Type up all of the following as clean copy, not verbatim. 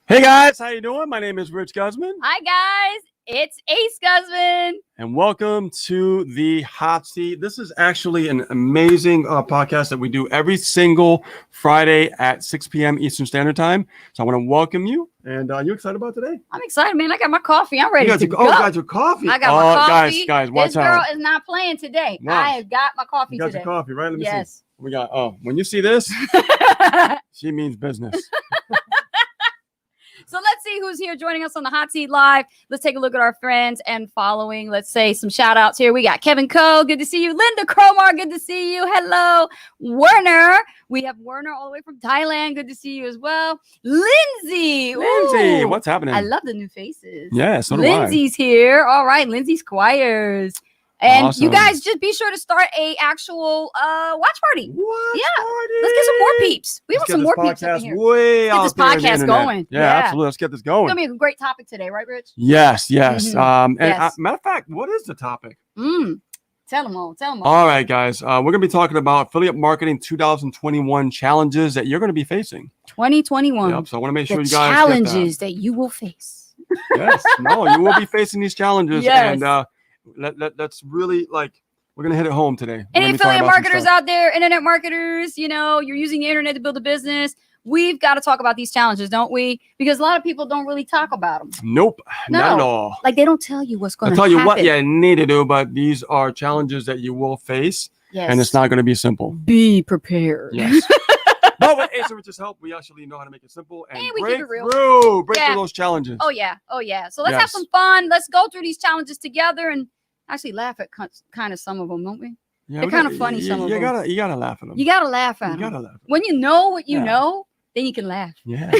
Hey guys, how you doing? My name is Rich Guzman. Hi guys, it's Ace Guzman. And welcome to the Hot Seat. This is actually an amazing podcast that we do every single Friday at 6 p.m. Eastern Standard Time. So I want to welcome you. And you excited about today? I'm excited, man. I got my coffee. I'm ready to go. Oh, you got your coffee. I got my coffee. Guys, watch this girl out. is not playing today. No. I have got my coffee You got today. your coffee, right? Let me Yes. see. We got, when you see this, she means business. So let's see who's here joining us on the Hot Seat Live. Let's take a look at our friends and following. Let's say some shout outs here. We got Kevin Coe. Good to see you. Linda Cromar. Good to see you. Hello. Werner. We have Werner all the way from Thailand. Good to see you as well. Lindsay. Lindsay, Ooh. what's happening? I love the new faces. Yeah, so do Lindsay's here. All right. Lindsay Squires. And Awesome. you guys just be sure to start a actual watch party. What? Yeah. Let's get some more peeps. We want some more peeps up in here. Way Let's get out this there in the podcast internet. going. Yeah, Yeah. absolutely. Let's get this It's going. gonna be a great topic today, right, Rich? Yes. Mhm. And Yes. matter of fact, what is the topic? Tell them all. All right, guys. We're going to be talking about affiliate marketing 2021 challenges that you're going to be facing. 2021. Yep. So I want to make The sure you guys challenges that you will face. get that. Yes. No, you will be facing these challenges. Yes. And let's really we're going to hit it home today. We're Any gonna be talking affiliate about some marketers stuff. out there, internet marketers, you're using the internet to build a business. We've got to talk about these challenges, don't we? Because a lot of people don't really talk about them. Nope. Not at No. all. Like they don't tell you what's going I'll to tell happen. you what you need to do, but these are challenges that you will face, Yes. and it's not going to be simple. Be prepared. Yes. But with Ace and Rich's help, we actually know how to make it simple and And we break keep it real. through Yeah. those challenges. Oh yeah. So let's have Yes. some fun. Let's go through these challenges together and actually laugh at kind of some of them, don't we? Yeah, They're we kinda gotta- funny, some of you them. gotta laugh at them. You gotta laugh at You them. gotta laugh. When you know what you Yeah. know, then you can laugh. Yeah.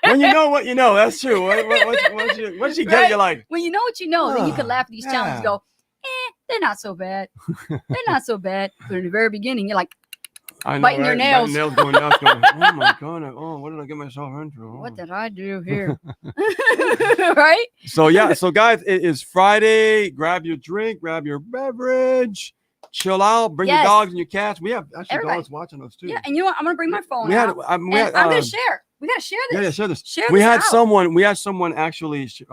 When you know what you know, that's true. Once you get Right? it, you're like, When you know what you know, then you can laugh at these challenges. Yeah. Go, they're not so bad. They're not so bad. But in the very beginning, you're like, I know, Biting your right? nails. Nails going nuts. Going, oh my god! Oh, what did I get myself into? Oh. what did I do here? Right? So yeah, so guys, it is Friday. Grab your drink, grab your beverage, chill out, bring your Yes. dogs and your cats. We have actually Everybody. dogs watching us too. Yeah. And you know what? I'm gonna bring my phone we had, out. we And had, I'm gonna share. We gotta share this. yeah, share this. Share We this had out. someone actually send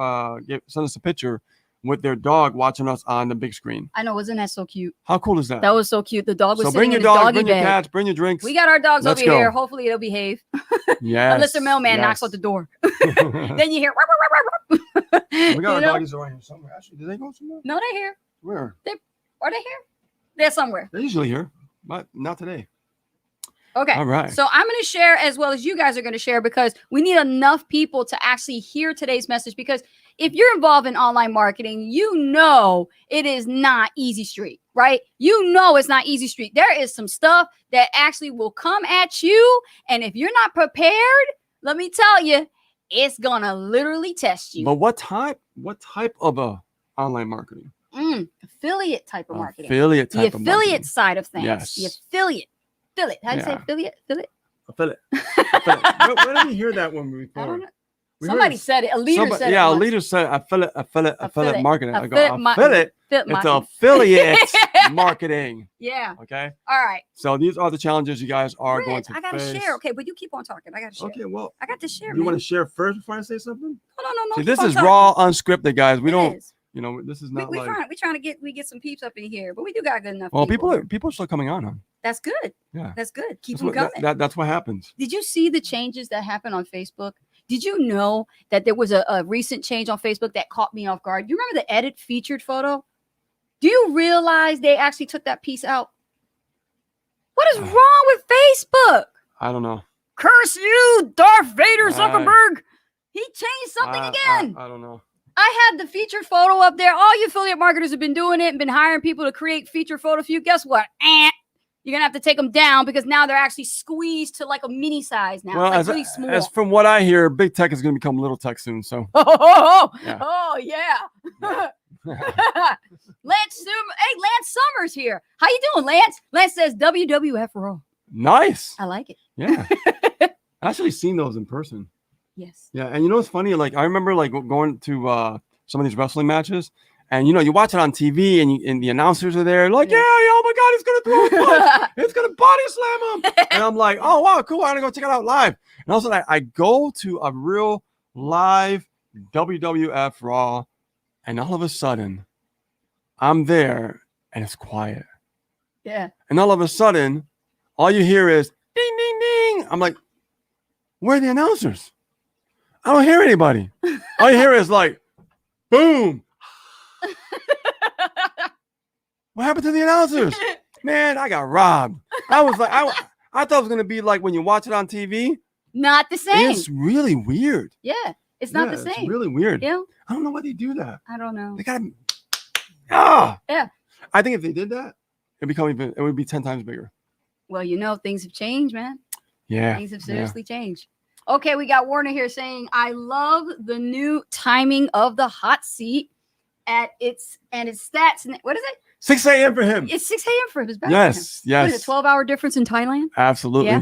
us a picture with their dog watching us on the big screen. I know, wasn't that so cute? How cool is that? That was so cute. The dog was So sitting bring your in his dogs, doggy bring your bag. cats, bring your drinks. We got our dogs Let's over go. here. Hopefully it'll behave. Yes. Unless the mailman knocks yes. at the door. Then you hear "Ruff, ruff, ruff, ruff." We got You our know? doggies around here somewhere. Actually, did they go somewhere? No, they're here. Where? Are they here? They're somewhere. They're usually here, but not today. Okay. All right. So I'm going to share as well as you guys are going to share because we need enough people to actually hear today's message. Because if you're involved in online marketing, you know it is not easy street, right? You know it's not easy street. There is some stuff that actually will come at you. And if you're not prepared, let me tell you, it's going to literally test you. But what type of online marketing? Affiliate type of marketing. Affiliate The type of affiliate marketing. side of things. Yes. The affiliate. How do you say Yeah. affiliate? Affiliate. Where did we hear that one before? I don't know. We heard Somebody it- said it. A leader said it. Yeah, a once. leader said affiliate marketing. I go, Affiliate affiliate. Affiliate It's marketing. affiliate marketing. Yeah. Okay. All right. So these are the challenges you guys are going Rich, to I gotta face. share. Okay, but you keep on talking. I gotta share. Okay. Well, I got to share. you want to share first before I say something? No. See, keep this on is talking. raw, unscripted, guys. We It don't. is. This is not like. We trying to get some peeps up in here, but we do got good enough. Well, people. people are still coming on. Huh? That's good. Yeah. That's good. Keep That's them what, coming. that's what happens. Did you see the changes that happened on Facebook? Did you know that there was a recent change on Facebook that caught me off guard? You remember the edit featured photo? Do you realize they actually took that piece out? What is wrong with Facebook? I don't know. Curse you, Darth Vader Zuckerberg. He changed something again. I don't know. I had the featured photo up there. All you affiliate marketers have been doing it and been hiring people to create featured photo for you. Guess what? You're going to have to take them down because now they're actually squeezed to like a mini size now. Well, It's like really small. as from what I hear, big tech is going to become little tech soon. So Yeah. Lance Summers here. How you doing, Lance? Lance says WWF Raw. nice. I like it. Yeah. I actually seen those in person. Yes. Yeah, and you know what's funny? Like I remember like going to some of these wrestling matches, and you watch it on TV, and the announcers are there, like, Yeah. yeah, oh my God, he's gonna throw a punch, it's gonna body slam him, and I'm like, oh wow, cool, I'm gonna go check it out live. And also, I go to a real live WWF Raw, and all of a sudden, I'm there and it's quiet. Yeah. And all of a sudden, all you hear is ding, ding, ding. I'm like, where are the announcers? I don't hear anybody. All you hear is like, boom. What happened to the announcers? Man, I got robbed. I was like, I thought it was going to be like when you watch it on TV. Not the same. It's really weird. Yeah. It's not the Yeah, same. It's really weird. Yeah. I don't know why they do that. I don't know. They got to. Ah. Yeah. I think if they did that, it would be 10 times bigger. Well, things have changed, man. Yeah. Things have seriously changed. Okay, we got Warner here saying, I love the new timing of the hot seat its stats. What is it? 6 a.m. for him. It's 6 a.m. for him. It's better Yes. for him. What is Yes. it, 12-hour difference in Thailand? Absolutely. Yeah.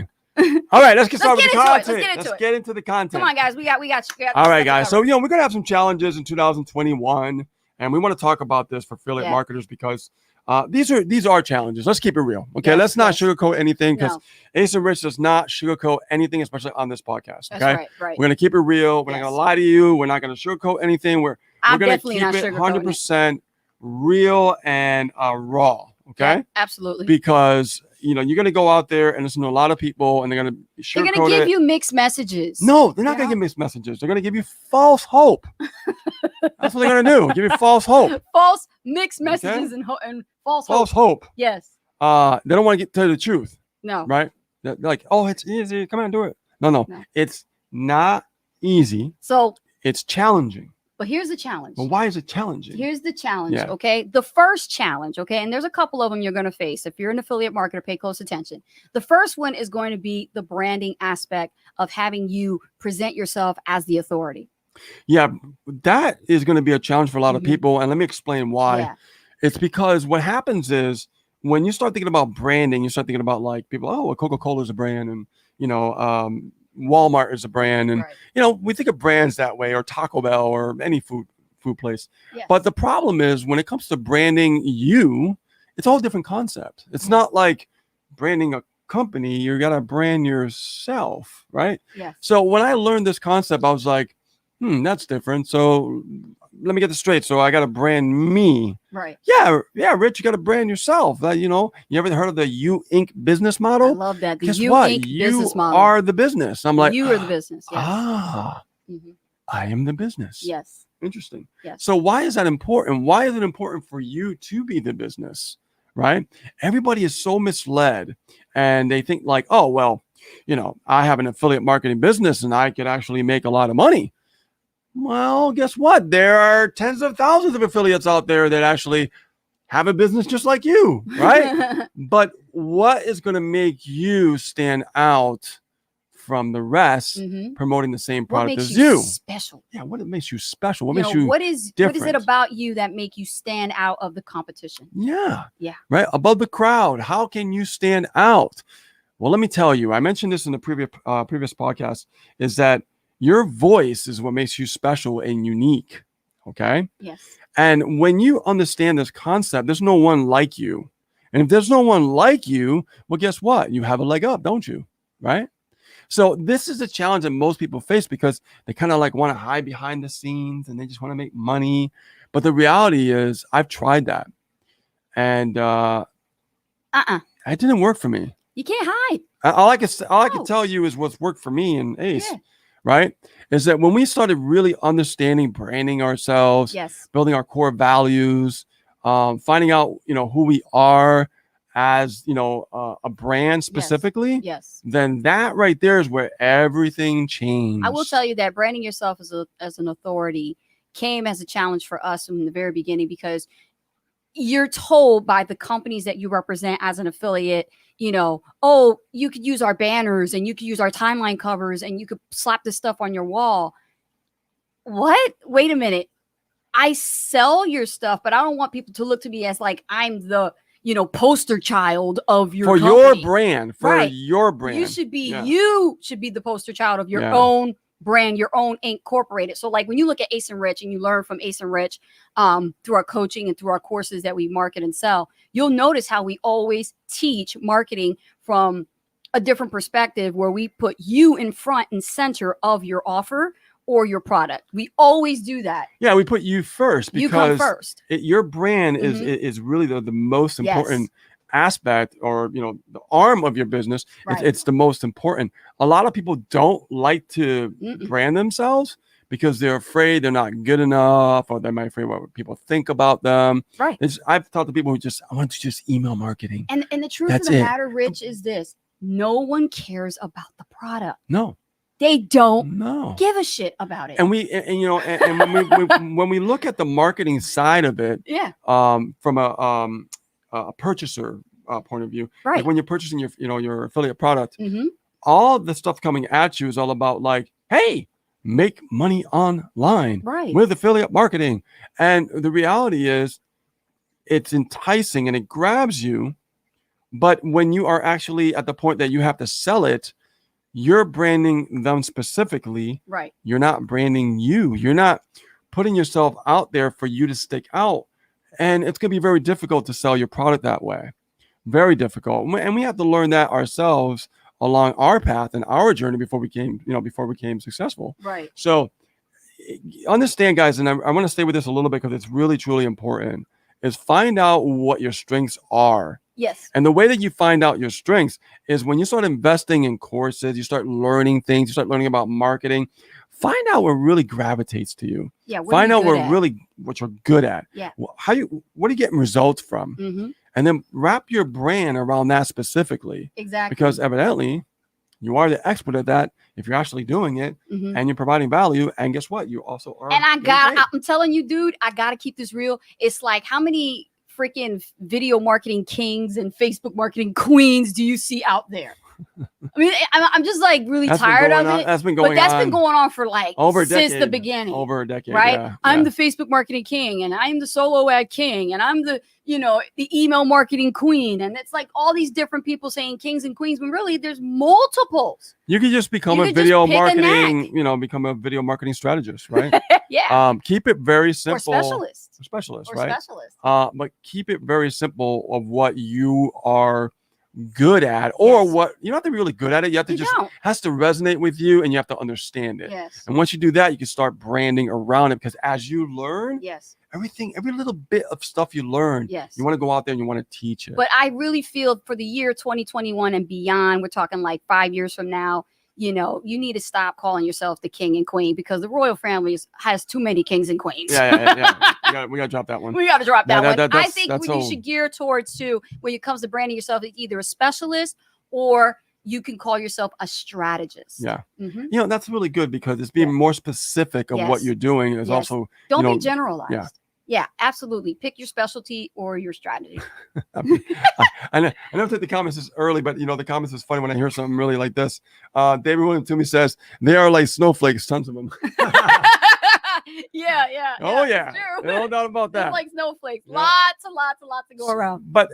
All right, let's get started Let's with the get into it. content. Let's Let's get get into the content. Come on, guys. We got All right, stuff guys. to So, cover. we're going to have some challenges in 2021, and we want to talk about this for affiliate Yeah. marketers because these are challenges. Let's keep it real. Okay, Yes, let's not yes. sugarcoat anything because No, Ace and Rich does not sugarcoat anything, especially on this podcast. that's Okay, right. we're going to keep it real. We're not Yes. going to lie to you. We're not going to sugarcoat anything. We're I'm going to definitely keep not it sugarcoating it. 100% real and raw. Okay, Yeah, absolutely. because you're going to go out there and listen to a lot of people, and they're going to They're sugarcoat going to give it. you mixed messages. No, they're not You going to know? give mixed messages. They're going to give you false hope. That's what they're going to do. Give you false hope. False mixed Okay. messages and false False hope. hope. Yes. They don't want to tell you the truth, No. right? They're like, oh, it's easy. Come on, do it. No. No. It's not easy. So, It's challenging. but here's the challenge. But why is it challenging? Here's the challenge, Yeah. okay? The first challenge, okay? And there's a couple of them you're going to face. If you're an affiliate marketer, pay close attention. The first one is going to be the branding aspect of having you present yourself as the authority. Yeah, that is going to be a challenge for a lot of Mhm. people. And let me explain why. Yeah. It's because what happens is when you start thinking about branding, you start thinking about like people, oh, well, Coca-Cola is a brand, and Walmart is a brand, and Right. we think of brands that way, or Taco Bell, or any food place. Yes. But the problem is when it comes to branding you, it's all a different concept. It's not like branding a company. You got to brand yourself, right? Yes. So when I learned this concept, I was like, that's different. So let me get this straight. So I got to brand me. Right. Yeah, Rich, you got to brand yourself. You ever heard of the You Inc. business I model? love that. The Guess You what? Inc. You business model. are the business. I'm like, you are the business. Yes. Mhm. I am the business. Yes. Interesting. Yes. So why is that important? Why is it important for you to be the business? Right? Everybody is so misled, and they think like, oh, well, I have an affiliate marketing business and I could actually make a lot of money. Well, guess what? There are tens of thousands of affiliates out there that actually have a business just like you, right? But what is going to make you stand out from the rest Mhm. promoting the same What product makes as you? special? Yeah, what makes you special? What You makes know, you what is it different? about you that make you stand out of the competition? Yeah. Yeah. Right. Above the crowd. How can you stand out? Well, let me tell you, I mentioned this in the previous podcast, is that your voice is what makes you special and unique. Okay. Yes. And when you understand this concept, there's no one like you. And if there's no one like you, well, guess what? You have a leg up, don't you? Right. So this is a challenge that most people face because they kind of like want to hide behind the scenes and they just want to make money. But the reality is I've tried that. And it didn't work for me. You can't hide. All I can No. tell you is what's worked for me and Ace, Yeah. right? Is that when we started really understanding branding ourselves, Yes. building our core values, finding out, who we are as, a brand specifically, Yes. then that right there is where everything changed. I will tell you that branding yourself as an authority came as a challenge for us from the very beginning because you're told by the companies that you represent as an affiliate, oh, you could use our banners and you could use our timeline covers and you could slap this stuff on your wall. What? Wait a minute. I sell your stuff, but I don't want people to look to me as like I'm the, poster child of your your company. brand, for Right. your brand. You should be Yeah. the poster child of your Yeah. own brand, your own incorporated. So like when you look at Ace and Rich and you learn from Ace and Rich through our coaching and through our courses that we market and sell, you'll notice how we always teach marketing from a different perspective where we put you in front and center of your offer or your product. We always do that. Yeah, we put you first You come because first. your brand Mhm. is really the most Yes. important aspect, or the arm of your business. Right. It's the most important. A lot of people don't like to Mm-mm. brand themselves because they're afraid they're not good enough, or they're afraid what people think about them. Right. I've talked to people who I want to just email marketing. And the truth That's of the it. matter, Rich, is this: no one cares about the product. No, They don't no. give a shit about it. And and when we look at the marketing side of it, Yeah. from a purchaser point of view, Right. like when you're purchasing your affiliate product, Mm-hmm. all the stuff coming at you is all about like, hey, make money online Right. with affiliate marketing. And the reality is, it's enticing and it grabs you, but when you are actually at the point that you have to sell it, you're branding them specifically. Right. You're not branding you. You're not putting yourself out there for you to stick out. And it's going to be very difficult to sell your product that way. Very difficult. And we have to learn that ourselves along our path and our journey before we became successful. Right. So understand, guys, and I want to stay with this a little bit because it's really, truly important, is find out what your strengths are. Yes. And the way that you find out your strengths is when you start investing in courses, you start learning things, you start learning about marketing, find out what really gravitates to you. Yeah. What Find are you out good at? what you're good at. Yeah. What are you getting results from? Mm-hmm. And then wrap your brand around that specifically. Exactly. Because evidently you are the expert at that if you're actually doing it, Mhm. and you're providing value. And guess what? You also are. And getting paid. I'm telling you, dude, I got to keep this real. It's like, how many freaking video marketing kings and Facebook marketing queens do you see out there? I mean, I'm just like really That's been tired going of on- it. That's been going But that's on been going on for like over a since the decade. beginning. Over a decade, right? yeah, I'm yeah. the Facebook marketing king, and I'm the solo ad king, and I'm the email marketing queen, and it's like all these different people saying kings and queens, when really there's multiples. You could just become You a could just video pick a marketing, become a video marketing strategist, right? Yeah. Keep it very Or simple. specialist. Specialist, Or right? specialist. But keep it very simple of what you are good at, or Yes. what you don't have to be really good at it. You have to has to resonate with you, and you have to understand it. Yes. And once you do that, you can start branding around it, because as you learn, Yes. every little bit of stuff you learn, Yes. you want to go out there and you want to teach it. But I really feel for the year 2021 and beyond, we're talking like 5 years from now, you need to stop calling yourself the king and queen, because the royal family has too many kings and queens. Yeah. We got to drop that one. We got to drop that one. I that's- think that's you old. should gear towards when it comes to branding yourself, either a specialist or you can call yourself a strategist. Yeah. Mhm. That's really good, because it's being Yeah. more specific of what Yes. you're doing is Yes. also, Don't you be generalized. yeah. Yeah, absolutely. Pick your specialty or your strategy. I never take the comments this early, but the comments is funny when I hear something really like this. David Williams Toomey says they are like snowflakes, tons of them. Yeah. Oh it's yeah, true. no doubt about Just that. like snowflakes. Yeah. Lots to go around. But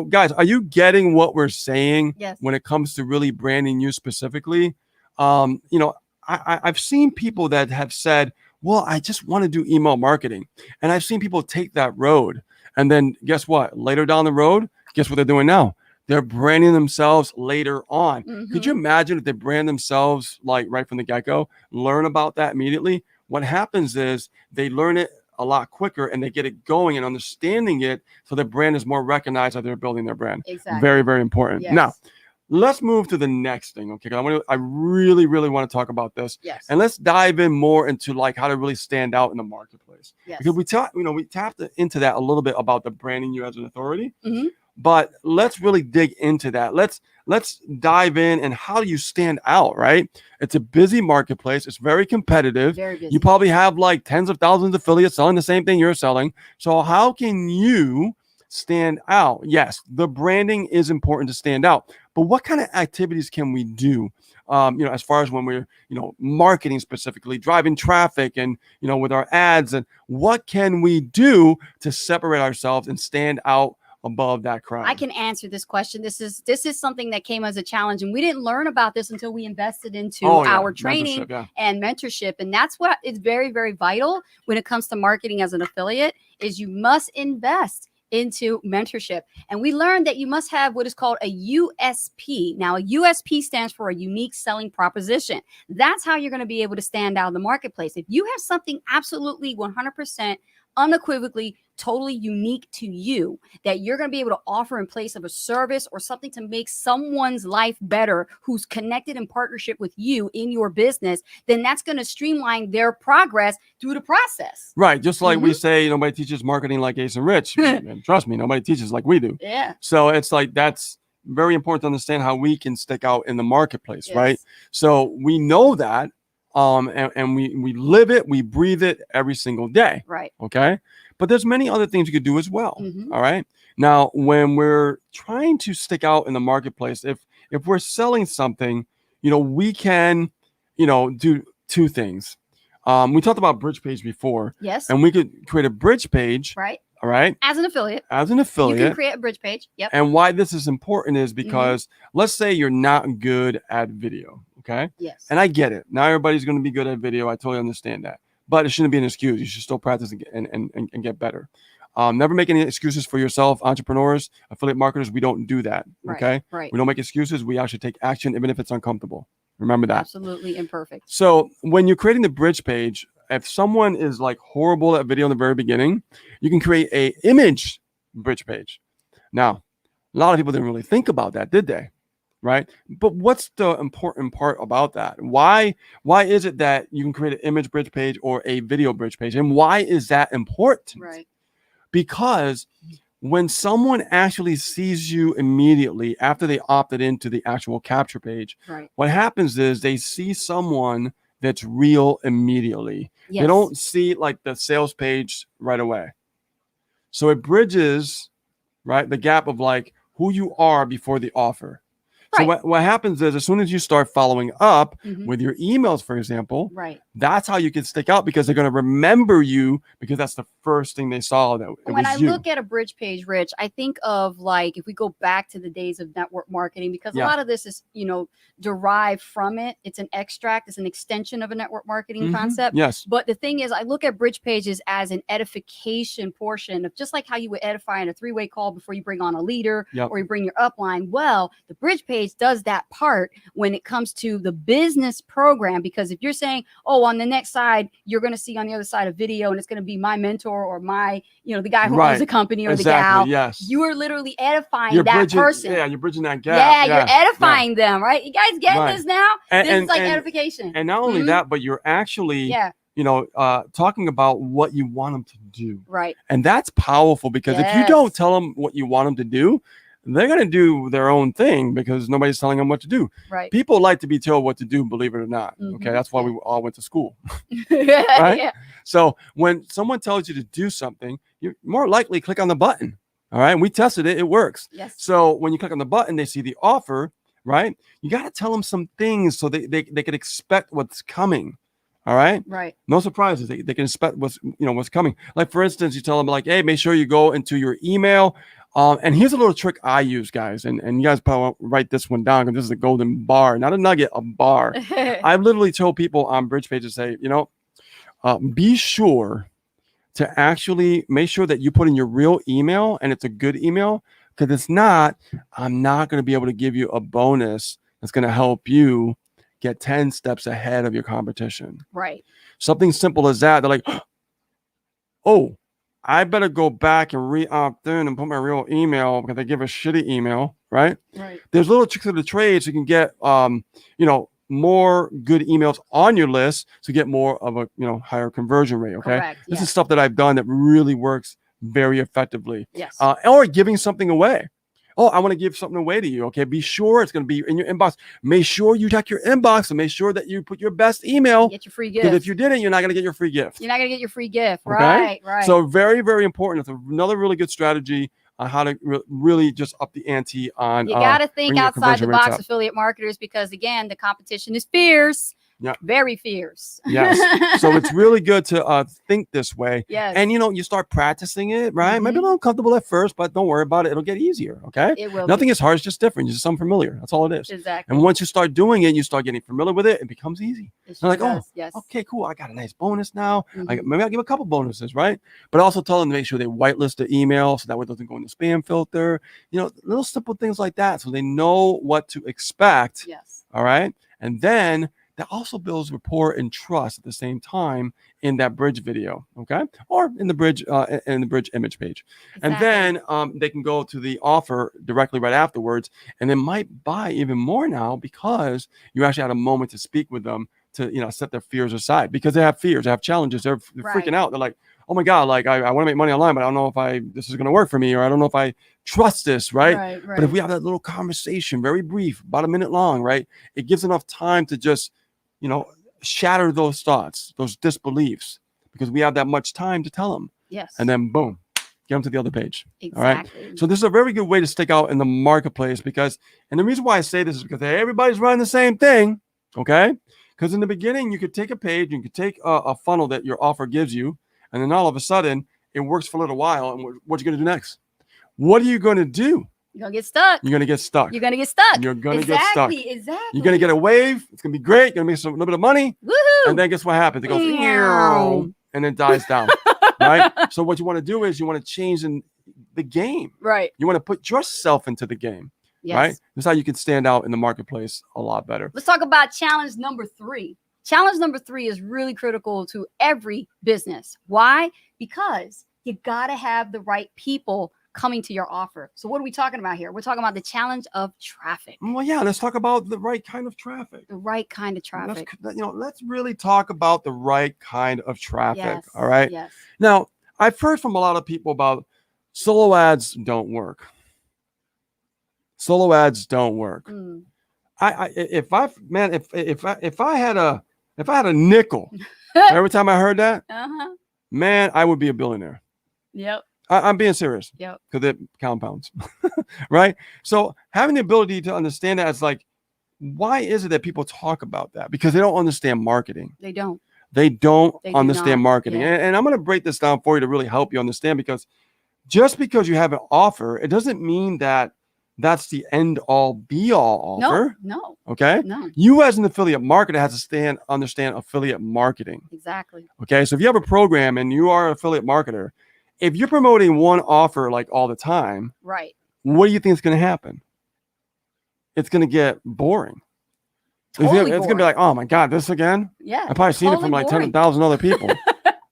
guys, are you getting what we're saying? Yes. When it comes to really branding you specifically? I've seen people that have said, well, I just want to do email marketing. And I've seen people take that road. And then guess what? Later down the road, guess what they're doing now? They're branding themselves later on. Could you imagine if they brand themselves like right from the get-go, learn about that immediately? What happens is they learn it a lot quicker and they get it going and understanding it, so their brand is more recognized as they're building their brand. Exactly. Very, very important. Yes. Now, let's move to the next thing. Okay, I really, really want to talk about this. Yes. And let's dive in more into like how to really stand out in the marketplace. Yes. Because we tapped into that a little bit about the branding you as an authority. Mhm. But let's really dig into that. Let's dive in, and how do you stand out, right? It's a busy marketplace. It's very competitive. Very busy. You probably have like tens of thousands of affiliates selling the same thing you're selling. So how can you stand out? Yes, the branding is important to stand out. But what kind of activities can we do? As far as when we're, marketing specifically, driving traffic, and, with our ads, and what can we do to separate ourselves and stand out above that crowd? I can answer this question. This is something that came as a challenge, and we didn't learn about this until we invested into our training Mentorship, yeah. and mentorship. And that's what is very, very vital when it comes to marketing as an affiliate, is you must invest into mentorship. And we learned that you must have what is called a USP. Now, a USP stands for a unique selling proposition. That's how you're going to be able to stand out in the marketplace. If you have something absolutely 100% unequivocally totally unique to you that you're going to be able to offer in place of a service or something to make someone's life better who's connected in partnership with you in your business, then that's going to streamline their progress through the process. Right. Just like we say, nobody teaches marketing like Ace and Rich. And trust me, nobody teaches like we do. Yeah. So it's like, that's very important to understand how we can stick out in the marketplace. Right. So we know that. And we live it, we breathe it every single day. Right. Okay. But there's many other things you could do as well. All right. Now, when we're trying to stick out in the marketplace, if we're selling something, we can, do two things. We talked about bridge page before. Yes. And we could create a bridge page. Right. All right. As an affiliate. You can create a bridge page. Yep. And why this is important is because let's say you're not good at video. Okay. Yes. And I get it. Not everybody's going to be good at video. I totally understand that. But it shouldn't be an excuse. You should still practice and get better. Never make any excuses for yourself. Entrepreneurs, affiliate marketers, we don't do that. Okay. Right. We don't make excuses. We actually take action, even if it's uncomfortable. Remember that. Absolutely imperfect. So when you're creating the bridge page, if someone is like horrible at video in the very beginning, you can create a image bridge page. Now, a lot of people didn't really think about that, did they? Right. But what's the important part about that? Why is it that you can create an image bridge page or a video bridge page? And why is that important? Right. Because when someone actually sees you immediately after they opted into the actual capture page, what happens is they see someone that's real immediately. Yes. They don't see like the sales page right away. So it bridges, right, the gap of like who you are before the offer. So what happens is as soon as you start following up with your emails, for example, that's how you can stick out because they're going to remember you because that's the first thing they saw. That when I look at a bridge page, Rich, I think of like if we go back to the days of network marketing, because a lot of this is, derived from it. It's an extract, it's an extension of a network marketing concept. Yes. But the thing is, I look at bridge pages as an edification portion of just like how you would edify in a three-way call before you bring on a leader or you bring your upline. Well, the bridge page does that part when it comes to the business program, because if you're saying, oh, on the next side, you're going to see on the other side of video and it's going to be my mentor or my, the guy who owns the company or the gal, you are literally edifying person. Yeah, you're bridging that gap. Yeah, you're edifying them, right? You guys get this now? This is like edification. And not only that, but you're actually talking about what you want them to do. Right. And that's powerful because if you don't tell them what you want them to do, they're going to do their own thing because nobody's telling them what to do. Right. People like to be told what to do, believe it or not. Okay. That's why we all went to school. Right. Yeah. So when someone tells you to do something, you're more likely click on the button. All right. And we tested it. It works. Yes. So when you click on the button, they see the offer, right? You got to tell them some things so they can expect what's coming. All right. Right. No surprises. They can expect what's coming. Like for instance, you tell them like, hey, make sure you go into your email. And here's a little trick I use, guys. And you guys probably won't write this one down because this is a golden bar, not a nugget, a bar. I've literally told people on bridge pages, say, be sure to actually make sure that you put in your real email and it's a good email. Because it's not, I'm not going to be able to give you a bonus that's going to help you get 10 steps ahead of your competition. Right. Something simple as that. They're like, oh, I better go back and re-opt in and put my real email because they give a shitty email, right? Right. There's little tricks of the trade so you can get, more good emails on your list to get more of a, higher conversion rate. Okay. Correct. This is stuff that I've done that really works very effectively. Yes. Or giving something away. Oh, I want to give something away to you. Okay. Be sure it's going to be in your inbox. Make sure you check your inbox and make sure that you put your best email. Get your free gift. Because if you didn't, you're not going to get your free gift. You're not going to get your free gift. Okay? Right. So very, very important. It's another really good strategy on how to really just up the ante on. You got to think outside the box, affiliate marketers, because again, the competition is fierce. Yeah. Very fierce. Yes. So it's really good to think this way. Yes. And you start practicing it, right? Maybe a Mhm. little uncomfortable at first, but don't worry about it. It'll get easier. Okay. It will. Nothing is hard. It's just different. It's just something familiar. That's all it is. Exactly. And once you start doing it, you start getting familiar with it. It becomes easy. It They're like, sure oh, does. Yes. okay, cool. I got a nice bonus now. Mhm. Maybe I'll give a couple bonuses, right? But also tell them to make sure they whitelist the email so that way it doesn't go in the spam filter. Little simple things like that, so they know what to expect. Yes. All right. And then that also builds rapport and trust at the same time in that bridge video, okay, or in the bridge image page. And then they can go to the offer directly right afterwards, and they might buy even more now because you actually had a moment to speak with them to set their fears aside, because they have fears, they have challenges, they're Right. freaking out. They're like, oh my god, like I want to make money online, but I don't know if this is going to work for me, or I don't know if I trust this, right? Right. But if we have that little conversation, very brief, about a minute long, right, it gives enough time to just shatter those thoughts, those disbeliefs, because we have that much time to tell them. Yes. And then boom, get them to the other page. Exactly. All right. So this is a very good way to stick out in the marketplace, and the reason why I say this is because everybody's running the same thing. Okay. Because in the beginning, you could take a page, you could take a funnel that your offer gives you, and then all of a sudden it works for a little while. And what are you going to do next? What are you going to do? You're gonna get stuck. You're going to get stuck. You're gonna get stuck. You're going to get stuck. Exactly. You're going to get a wave. It's going to be great. You're going to make a little bit of money. Woohoo! And then guess what happens? It goes Meow. and then dies down. Right? So what you want to do is you want to change in the game. Right. You want to put yourself into the game. Yes. Right? This is how you can stand out in the marketplace a lot better. Let's talk about challenge number 3. Challenge number 3 is really critical to every business. Why? Because you gotta have the right people coming to your offer. So what are we talking about here? We're talking about the challenge of traffic. Well, yeah, let's talk about the right kind of traffic. The right kind of traffic. Let's really talk about the right kind of traffic. Yes. All right. Yes. Now, I've heard from a lot of people about solo ads don't work. Solo ads don't work. Mm. If I had a nickel every time I heard that, Uh-huh. man, I would be a billionaire. Yep. I'm being serious. Yep. Because it compounds, right? So having the ability to understand that, it's like, why is it that people talk about that? Because they don't understand marketing. They don't. They don't They do understand not. marketing. Yeah. And I'm going to break this down for you to really help you understand, because just because you have an offer, it doesn't mean that that's the end all be all offer. No. Okay. No. You as an affiliate marketer has to understand affiliate marketing. Exactly. Okay. So if you have a program and you are an affiliate marketer, if you're promoting one offer like all the time, Right. what do you think is going to happen? It's going to get boring. Totally It's going to be like, oh my God, this again? Yeah. I've probably seen it from like boring. 10,000 other people.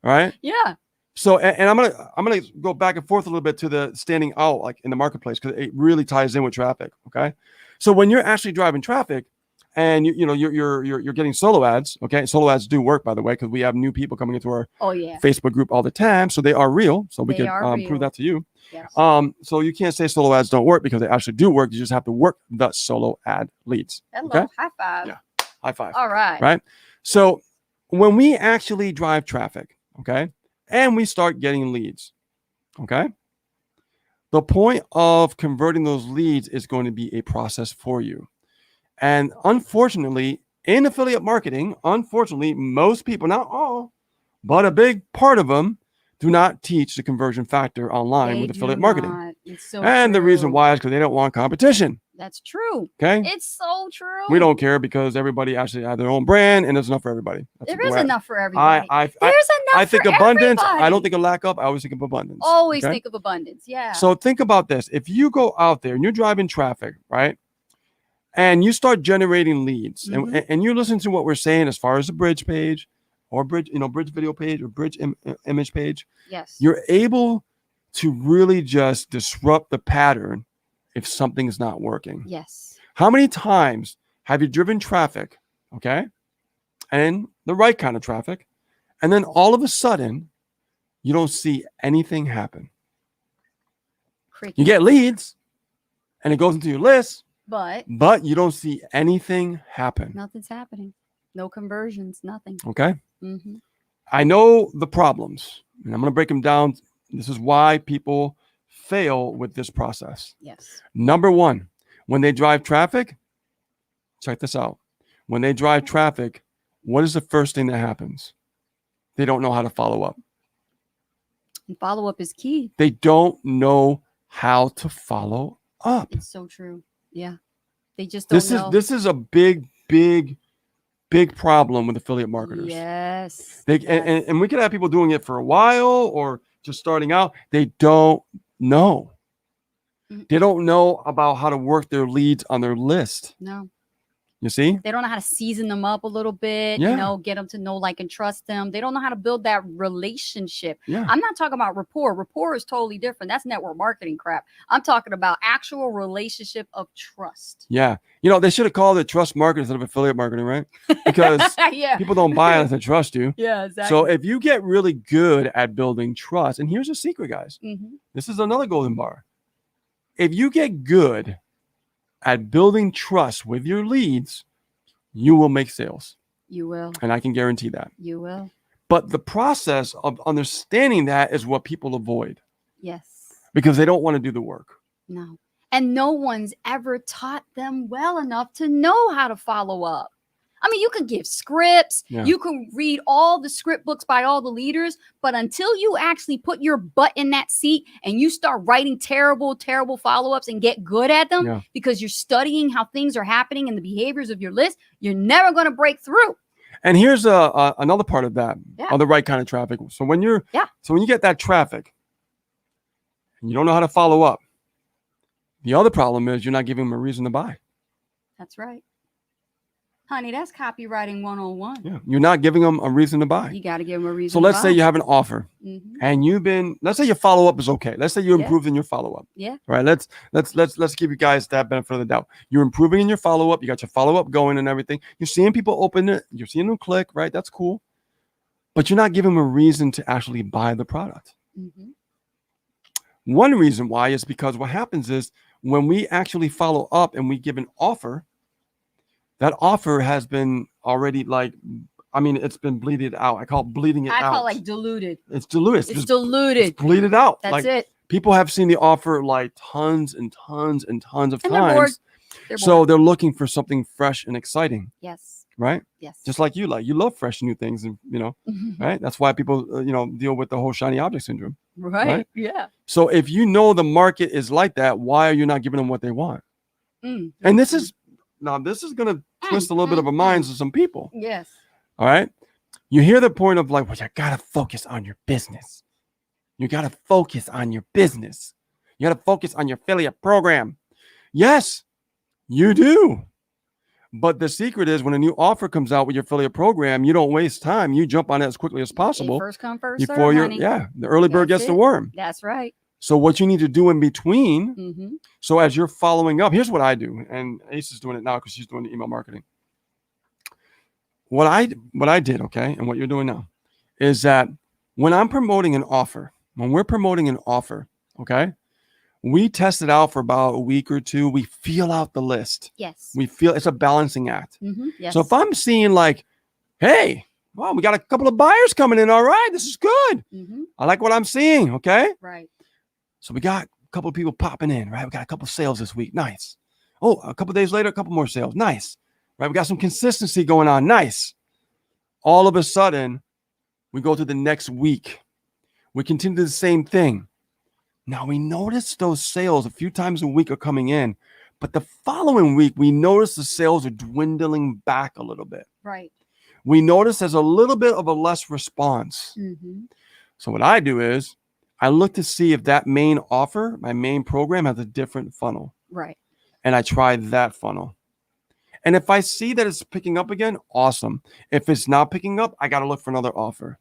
Right. Yeah. So, and I'm gonna go back and forth a little bit to the standing out like in the marketplace, because it really ties in with traffic. Okay. So when you're actually driving traffic and you're getting solo ads, okay, solo ads do work, by the way, because we have new people coming into our Facebook group all the time, so they are real. So we They can are real. prove that to you. Yes. So you can't say solo ads don't work, because they actually do work. You just have to work the solo ad leads. Hello. Okay? High five. Yeah. High five. All right. Right. So when we actually drive traffic, okay, and we start getting leads, okay, the point of converting those leads is going to be a process for you. And unfortunately, in affiliate marketing, most people, not all, but a big part of them, do not teach the conversion factor online They with do affiliate marketing. not. It's so And the reason true. why is because they don't want competition. That's true. Okay. It's so true. We don't care, because everybody actually has their own brand, and there's enough for everybody. That's There the is way enough for everybody. There's enough I think for abundance. everybody. I don't think of lack of. I always think of abundance. Always okay? think of abundance. Yeah. So think about this. If you go out there and you're driving traffic, right, and you start generating leads, and you listen to what we're saying as far as the bridge page, or bridge video page, or bridge image page, yes. you're able to really just disrupt the pattern if something's not working. Yes. How many times have you driven traffic, okay, and the right kind of traffic, and then all of a sudden you don't see anything happen? Cricket. You get leads and it goes into your list, But but you don't see anything happen. nothing's happening. No conversions. Nothing. Okay. Mm-hmm. I know the problems, and I'm going to break them down. This is why people fail with this process. Yes. Number one, when they drive traffic, check this out. When they drive traffic, what is the first thing that happens? They don't know how to follow up. And follow up is key. They don't know how to follow up. It's so true. Yeah. They just don't know. This is a big problem with affiliate marketers. Yes. They yes. and we could have people doing it for a while or just starting out. They don't know. They don't know about how to work their leads on their list. No. You see? They don't know how to season them up a little bit, Yeah. you know, get them to know, like, and trust them. They don't know how to build that relationship. Yeah. I'm not talking about rapport. Rapport is totally different. That's network marketing crap. I'm talking about actual relationship of trust. Yeah. You know, they should have called it trust marketing instead of affiliate marketing, right? Because yeah. people don't buy unless they trust you. Yeah, exactly. So if you get really good at building trust, and here's a secret, guys. Mhm. This is another golden bar. If you get good at building trust with your leads, you will make sales. You will. And I can guarantee that. You will. But the process of understanding that is what people avoid Yes. because they don't want to do the work. No. And no one's ever taught them well enough to know how to follow up. I mean, you can give scripts, Yeah. you can read all the script books by all the leaders, but until you actually put your butt in that seat and you start writing terrible follow-ups and get good at them Yeah. because you're studying how things are happening and the behaviors of your list, you're never going to break through. And here's another part of that, Yeah. of the right kind of traffic. So when you get that traffic and you don't know how to follow up, the other problem is you're not giving them a reason to buy. That's right. Honey, that's copywriting 101. Yeah. You're not giving them a reason to buy. You got to give them a reason. So let's say you have an offer Mhm. and let's say your follow-up is okay. Let's say you Yeah. improved in your follow-up. Yeah. All right. Let's give you guys that benefit of the doubt. You're improving in your follow-up. You got your follow-up going and everything. You're seeing people open it. You're seeing them click, right? That's cool. But you're not giving them a reason to actually buy the product. Mhm. One reason why is because what happens is when we actually follow up and we give an offer, that offer has been already it's been bleeded out. I call it bleeding it out. I call it like diluted. It's diluted. It's diluted. It's bleeded out. That's like, it. People have seen the offer like tons and tons and tons of And they're bored. times. They're So bored. they're looking for something fresh and exciting, Yes. right? Yes. Just like you love fresh new things, and right? That's why people deal with the whole shiny object syndrome. right. Yeah. So if you know the market is like that, why are you not giving them what they want? Mm. And this is going to twist a little bit of a minds of some people. Yes. All right. You hear the point of like, well, you got to focus on your business. You got to focus on your business. You got to focus on your affiliate program. Yes, you do. But the secret is when a new offer comes out with your affiliate program, you don't waste time. You jump on it as quickly as possible. First come, first serve, Before honey. the early bird That's gets the it. worm. That's right. So what you need to do in between, Mm-hmm. so as you're following up, here's what I do. And Ace is doing it now because she's doing the email marketing. What I did, okay, and what you're doing now, is that when I'm promoting an offer, when we're promoting an offer, okay, we test it out for about a week or two. We feel out the list. Yes. We feel it's a balancing act. Mm-hmm. Yes. So if I'm seeing like, hey, wow, we got a couple of buyers coming in. All right, this is good. Mm-hmm. I like what I'm seeing. Okay. Right. So we got a couple of people popping in, right? We got a couple of sales this week. Nice. Oh, a couple of days later, a couple more sales. Nice. Right? We got some consistency going on. Nice. All of a sudden, we go to the next week. We continue the same thing. Now we notice those sales a few times a week are coming in, but the following week, we notice the sales are dwindling back a little bit. Right. We notice there's a little bit of a less response. Mm-hmm. So what I do is I look to see if that main offer, my main program has a different funnel. Right. And I try that funnel. And if I see that it's picking up again, awesome. If it's not picking up, I got to look for another offer.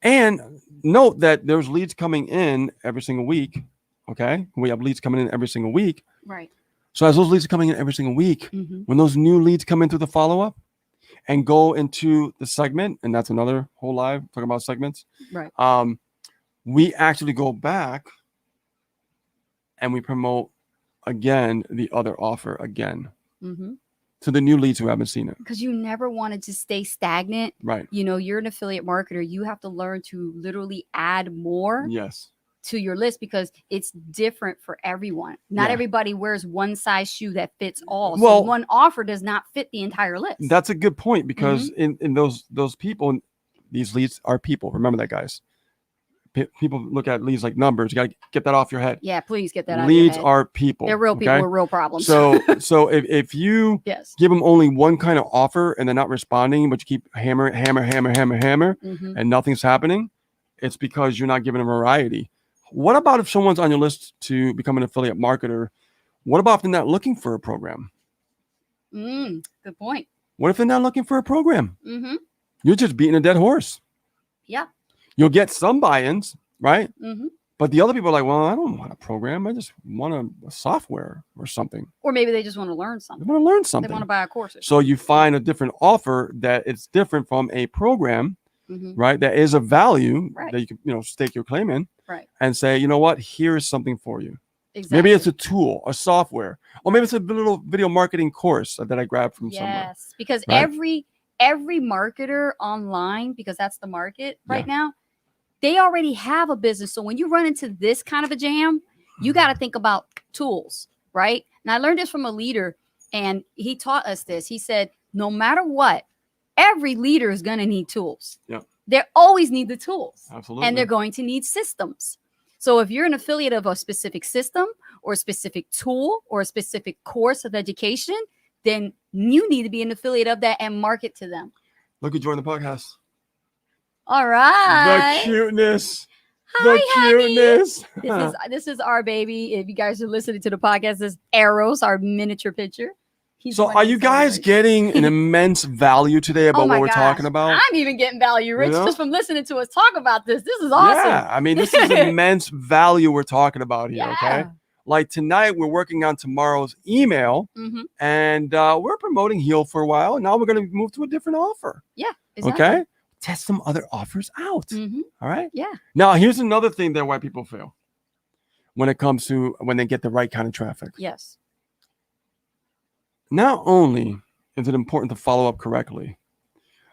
And note that there's leads coming in every single week. Okay. We have leads coming in every single week. Right. So as those leads are coming in every single week, Mm-hmm. when those new leads come into the follow-up and go into the segment, and that's another whole live talking about segments. Right. We actually go back and we promote again the other offer again Mm-hmm. to the new leads who haven't seen it. Because you never wanted to stay stagnant. Right. You know, you're an affiliate marketer. You have to learn to literally add more Yes. to your list because it's different for everyone. Not Yeah. everybody wears one size shoe that fits all. So Well- one offer does not fit the entire list. That's a good point because Mm-hmm. in those people, these leads are people. Remember that, guys. People look at leads like numbers. You got to get that off your head. Yeah, please get that out Leads of your head. are people. They're real people okay? with real problems. So if you yes. give them only one kind of offer and they're not responding, but you keep hammer, Mhm. and nothing's happening, it's because you're not giving them variety. What about if someone's on your list to become an affiliate marketer? What about if they're not looking for a program? Good point. What if they're not looking for a program? Mm-hmm. You're just beating a dead horse. Yeah. You'll get some buy-ins, right? Mm-hmm. But the other people are like, well, I don't want a program. I just want a software or something. Or maybe they just want to learn They something. want to learn They something. want to buy a course. Or So you find a different offer that it's different from a program, something. right? That is of value Right. that you can, stake your claim in, Right. and say, you know what? Here is something for you. Exactly. Maybe it's a tool, a software, or maybe it's a little video marketing course that I grabbed from somewhere. yes, because right? every marketer online, because that's the market right now, they already have a business. So when you run into this kind of a jam, you got to think about tools, right? And I learned this from a leader, and he taught us this. He said, no matter what, every leader is going to need tools. Yeah. They always need the tools. Absolutely. And they're going to need systems. So if you're an affiliate of a specific system or a specific tool or a specific course of education, then you need to be an affiliate of that and market to them. Look who joined the podcast. All right. The cuteness. Hi, The honey. cuteness. This is our baby. If you guys are listening to the podcast, this is Eros, our miniature picture. He's So one are of you the guys sellers. getting an immense value today about Oh my what we're gosh. talking about? I'm even getting value, Rich, know? just from listening to us talk about this. This is awesome. Yeah, I mean, this is immense value we're talking about here, okay? Like tonight, we're working on tomorrow's email, Mm-hmm. and we're promoting Heal for a while. And now we're going to move to a different offer, Exactly. okay? Test some other offers out, Mm-hmm. all right? Yeah. Now, here's another thing that white people fail when it comes to when they get the right kind of traffic. Yes. Not only is it important to follow up correctly,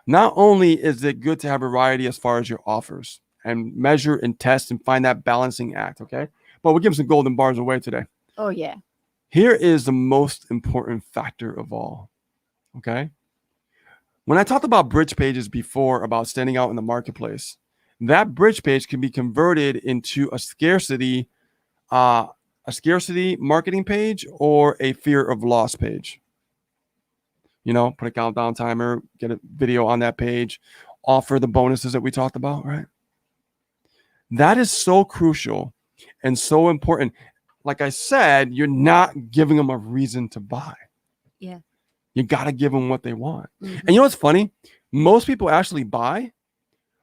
not only is it good to have variety as far as your offers and measure and test and find that balancing act, okay? But we'll give some golden bars away today. Oh, yeah. Here is the most important factor of all, okay? When I talked about bridge pages before about standing out in the marketplace, that bridge page can be converted into a scarcity marketing page or a fear of loss page. Put a countdown timer, get a video on that page, offer the bonuses that we talked about, right? That is so crucial and so important. Like I said, you're not giving them a reason to buy. Yeah. You got to give them what they want. Mhm. And you know what's funny? Most people actually buy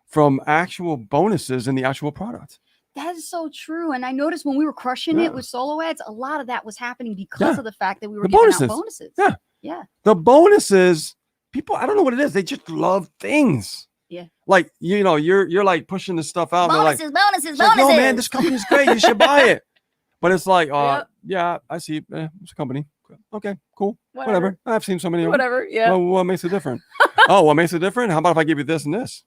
from actual bonuses in the actual product. That is so true. And I noticed when we were crushing Yeah. it with solo ads, a lot of that was happening because Yeah. of the fact that we were The giving bonuses. out bonuses. Yeah. Yeah. The bonuses, people, I don't know what it is. They just love things. Yeah. Like, you're like pushing this stuff out. And they're like, Bonuses. it's like, no, man, this company's great. You should buy it. But it's like, Yep. yeah, I see. It's a company. Okay, cool. Whatever. I've seen so many of them. Whatever. Yeah. Well, what makes it different? What makes it different? How about if I give you this and this?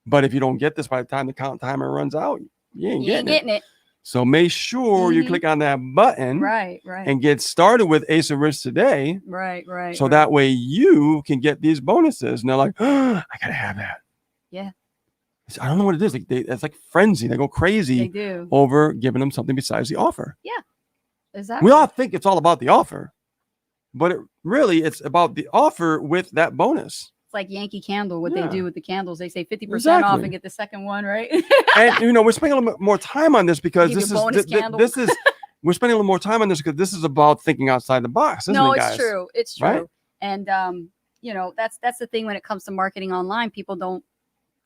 But if you don't get this by the time the count timer runs out, you ain't You ain't getting it. getting it. So make sure you Mhm. click on that button Right. and get started with Ace of Rich today. Right. So that way you can get these bonuses. And they're like, I gotta have that. Yeah. I don't know what it is. Like it's like frenzy. They go they crazy do. over giving them something besides the offer. Exactly. We all think it's all about the offer, but it's about the offer with that bonus. It's like Yankee Candle, what Yeah. they do with the candles. They say 50% off Exactly. and get the second one, right? And we're spending a little bit more time on this because Give you this a is bonus th- candle. this is we're spending a little more time on this because this is about thinking outside the box, isn't No, it, it's guys? true. It's true. Right? And that's the thing when it comes to marketing online. People don't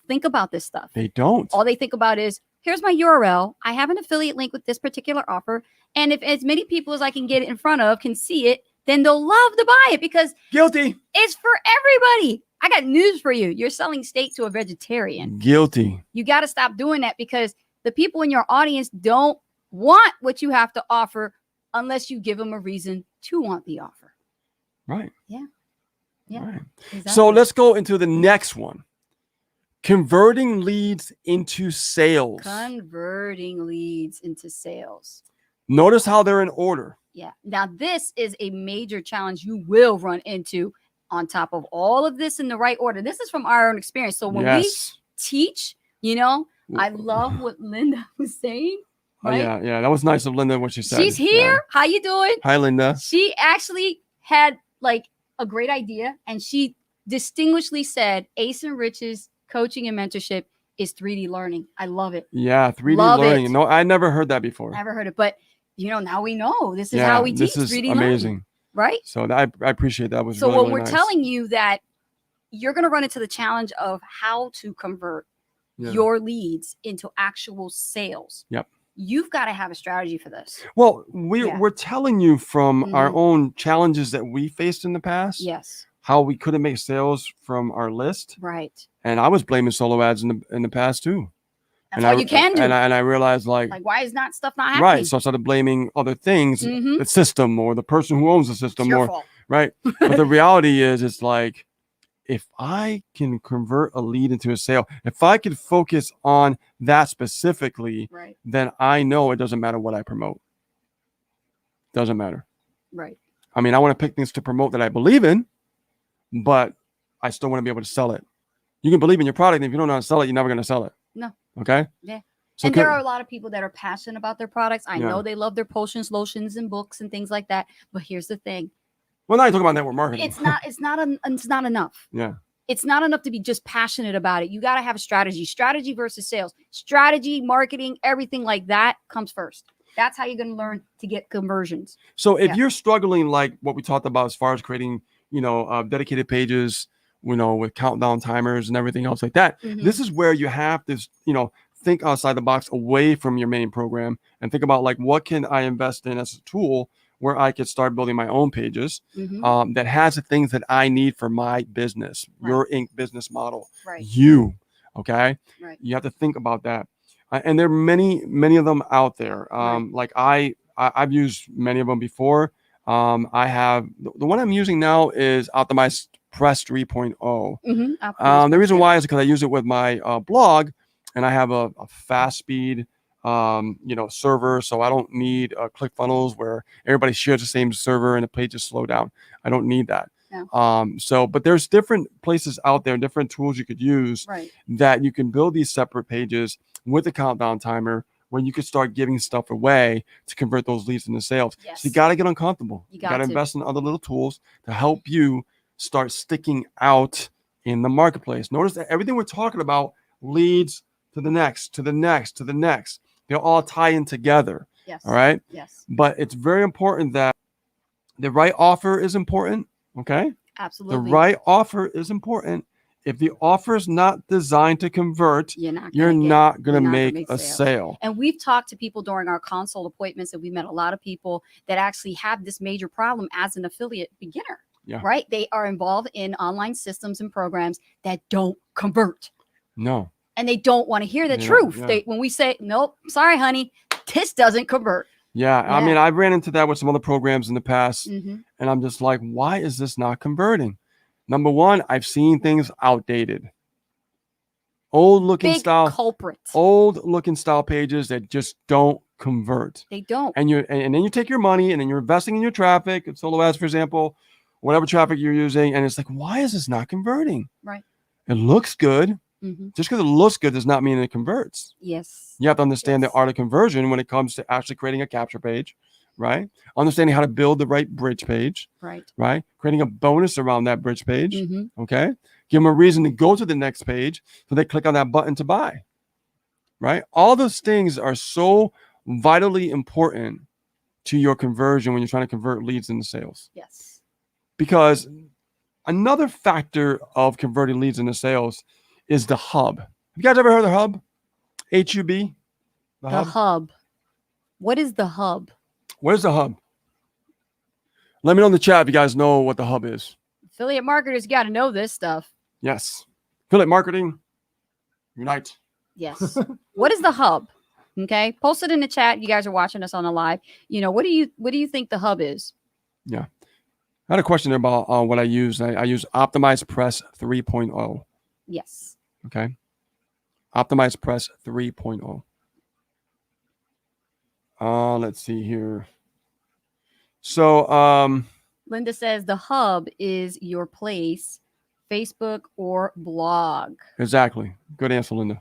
think about this stuff. They don't. All they think about is, here's my URL. I have an affiliate link with this particular offer. And if as many people as I can get it in front of can see it, then they'll love to buy it because Guilty. it's for everybody. I got news for you. You're selling steak to a vegetarian. Guilty. You got to stop doing that because the people in your audience don't want what you have to offer unless you give them a reason to want the offer. Right. Yeah. Right. Exactly. So let's go into the next one. Converting leads into sales. Converting leads into sales. Notice how they're in order. Yeah. Now, this is a major challenge you will run into on top of all of this in the right order. This is from our own experience. So when we teach, I love what Linda was saying. Right? Yeah. That was nice of Linda, what she said. She's here. Yeah. How you doing? Hi, Linda. She actually had like a great idea, and she distinguishedly said Ace and Rich's coaching and mentorship is 3D learning. I love it. Yeah, 3D love learning. It. No, I never heard that before. Never heard it, but now we know this is how we teach 3D amazing. Learning, right? So I appreciate that. Was so really, when really we're nice. telling you that you're going to run into the challenge of how to convert your leads into actual sales. Yep. You've got to have a strategy for this. Well, we're telling you from our own challenges that we faced in the past. Yes. How we couldn't make sales from our list. Right. And I was blaming solo ads in the past too. That's all you can do. And I realized like why is stuff not happening? Right. So I started blaming other things, the system or the person who owns the system, it's your fault. Right. But the reality is, it's like, if I can convert a lead into a sale, if I could focus on that specifically, then I know it doesn't matter what I promote. Doesn't matter. Right. I mean, I want to pick things to promote that I believe in, but I still want to be able to sell it. You can believe in your product, and if you don't know how to sell it, you're never going to sell it. No. Okay? Yeah. So there are a lot of people that are passionate about their products. I know they love their potions, lotions, and books and things like that. But here's the thing. Well, now you're talking about network marketing. It's not enough. Yeah. It's not enough to be just passionate about it. You got to have a strategy versus sales. Strategy, marketing, everything like that comes first. That's how you're going to learn to get conversions. So if you're struggling, like what we talked about as far as creating, dedicated pages, with countdown timers and everything else like that, this is where you have to, think outside the box, away from your main program, and think about like, what can I invest in as a tool where I could start building my own pages that has the things that I need for my business, your Inc. business model. Right. Okay. Right. You have to think about that. And there are many of them out there. Like I've used many of them before. I have the one I'm using now is Optimized Press 3.0. The reason why is because I use it with my blog, and I have a fast speed server, so I don't need ClickFunnels where everybody shares the same server and the pages slow down. I don't need that. No. But there's different places out there, different tools you could use that you can build these separate pages with a countdown timer, when you could start giving stuff away to convert those leads into sales. Yes. So you got to get uncomfortable. You got to invest in other little tools to help you start sticking out in the marketplace. Notice that everything we're talking about leads to the next, to the next, to the next. They'll all tie in together. Yes. All right. Yes. But it's very important that the right offer is important. Okay. Absolutely. The right offer is important. If the offer is not designed to convert, you're not going to make a sale. And we've talked to people during our consult appointments, and we met a lot of people that actually have this major problem as an affiliate beginner. Yeah. Right. They are involved in online systems and programs that don't convert. No. And they don't want to hear the truth. Yeah. When we say, nope, sorry, honey, this doesn't convert. Yeah. I mean, I ran into that with some other programs in the past, Mm-hmm. and I'm just like, why is this not converting? Number one, I've seen things outdated. Old looking style culprits. Old looking style pages that just don't convert. They don't. And then you take your money and then you're investing in your traffic, solo ads, for example, whatever traffic you're using, and it's like, why is this not converting? Right. It looks good. Mm-hmm. Just because it looks good does not mean it converts. Yes. You have to understand the art of conversion when it comes to actually creating a capture page, right? Understanding how to build the right bridge page, right? Creating a bonus around that bridge page, okay? Give them a reason to go to the next page so they click on that button to buy, right? All those things are so vitally important to your conversion when you're trying to convert leads into sales. Yes. Because another factor of converting leads into sales is the hub. Have you guys ever heard of the hub? HUB? The hub. What is the hub? Where's the hub? Let me know in the chat if you guys know what the hub is. Affiliate marketers got to know this stuff. Yes. Affiliate marketing, unite. Yes. What is the hub? Okay. Post it in the chat. You guys are watching us on the live. What do you think the hub is? Yeah. I had a question about what I use. I use Optimized Press 3.0. Yes. Okay. Optimized Press 3.0. Let's see here. So, Linda says the hub is your place, Facebook or blog. exactly. Good answer, Linda.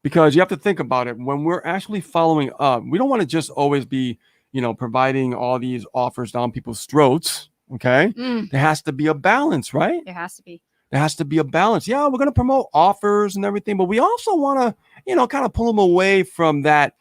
Because you have to think about it. When we're actually following up, we don't want to just always be, providing all these offers down people's throats. Okay. There has to be a balance, right? There has to be. There has to be a balance. Yeah, we're going to promote offers and everything, but we also want to, kind of pull them away from that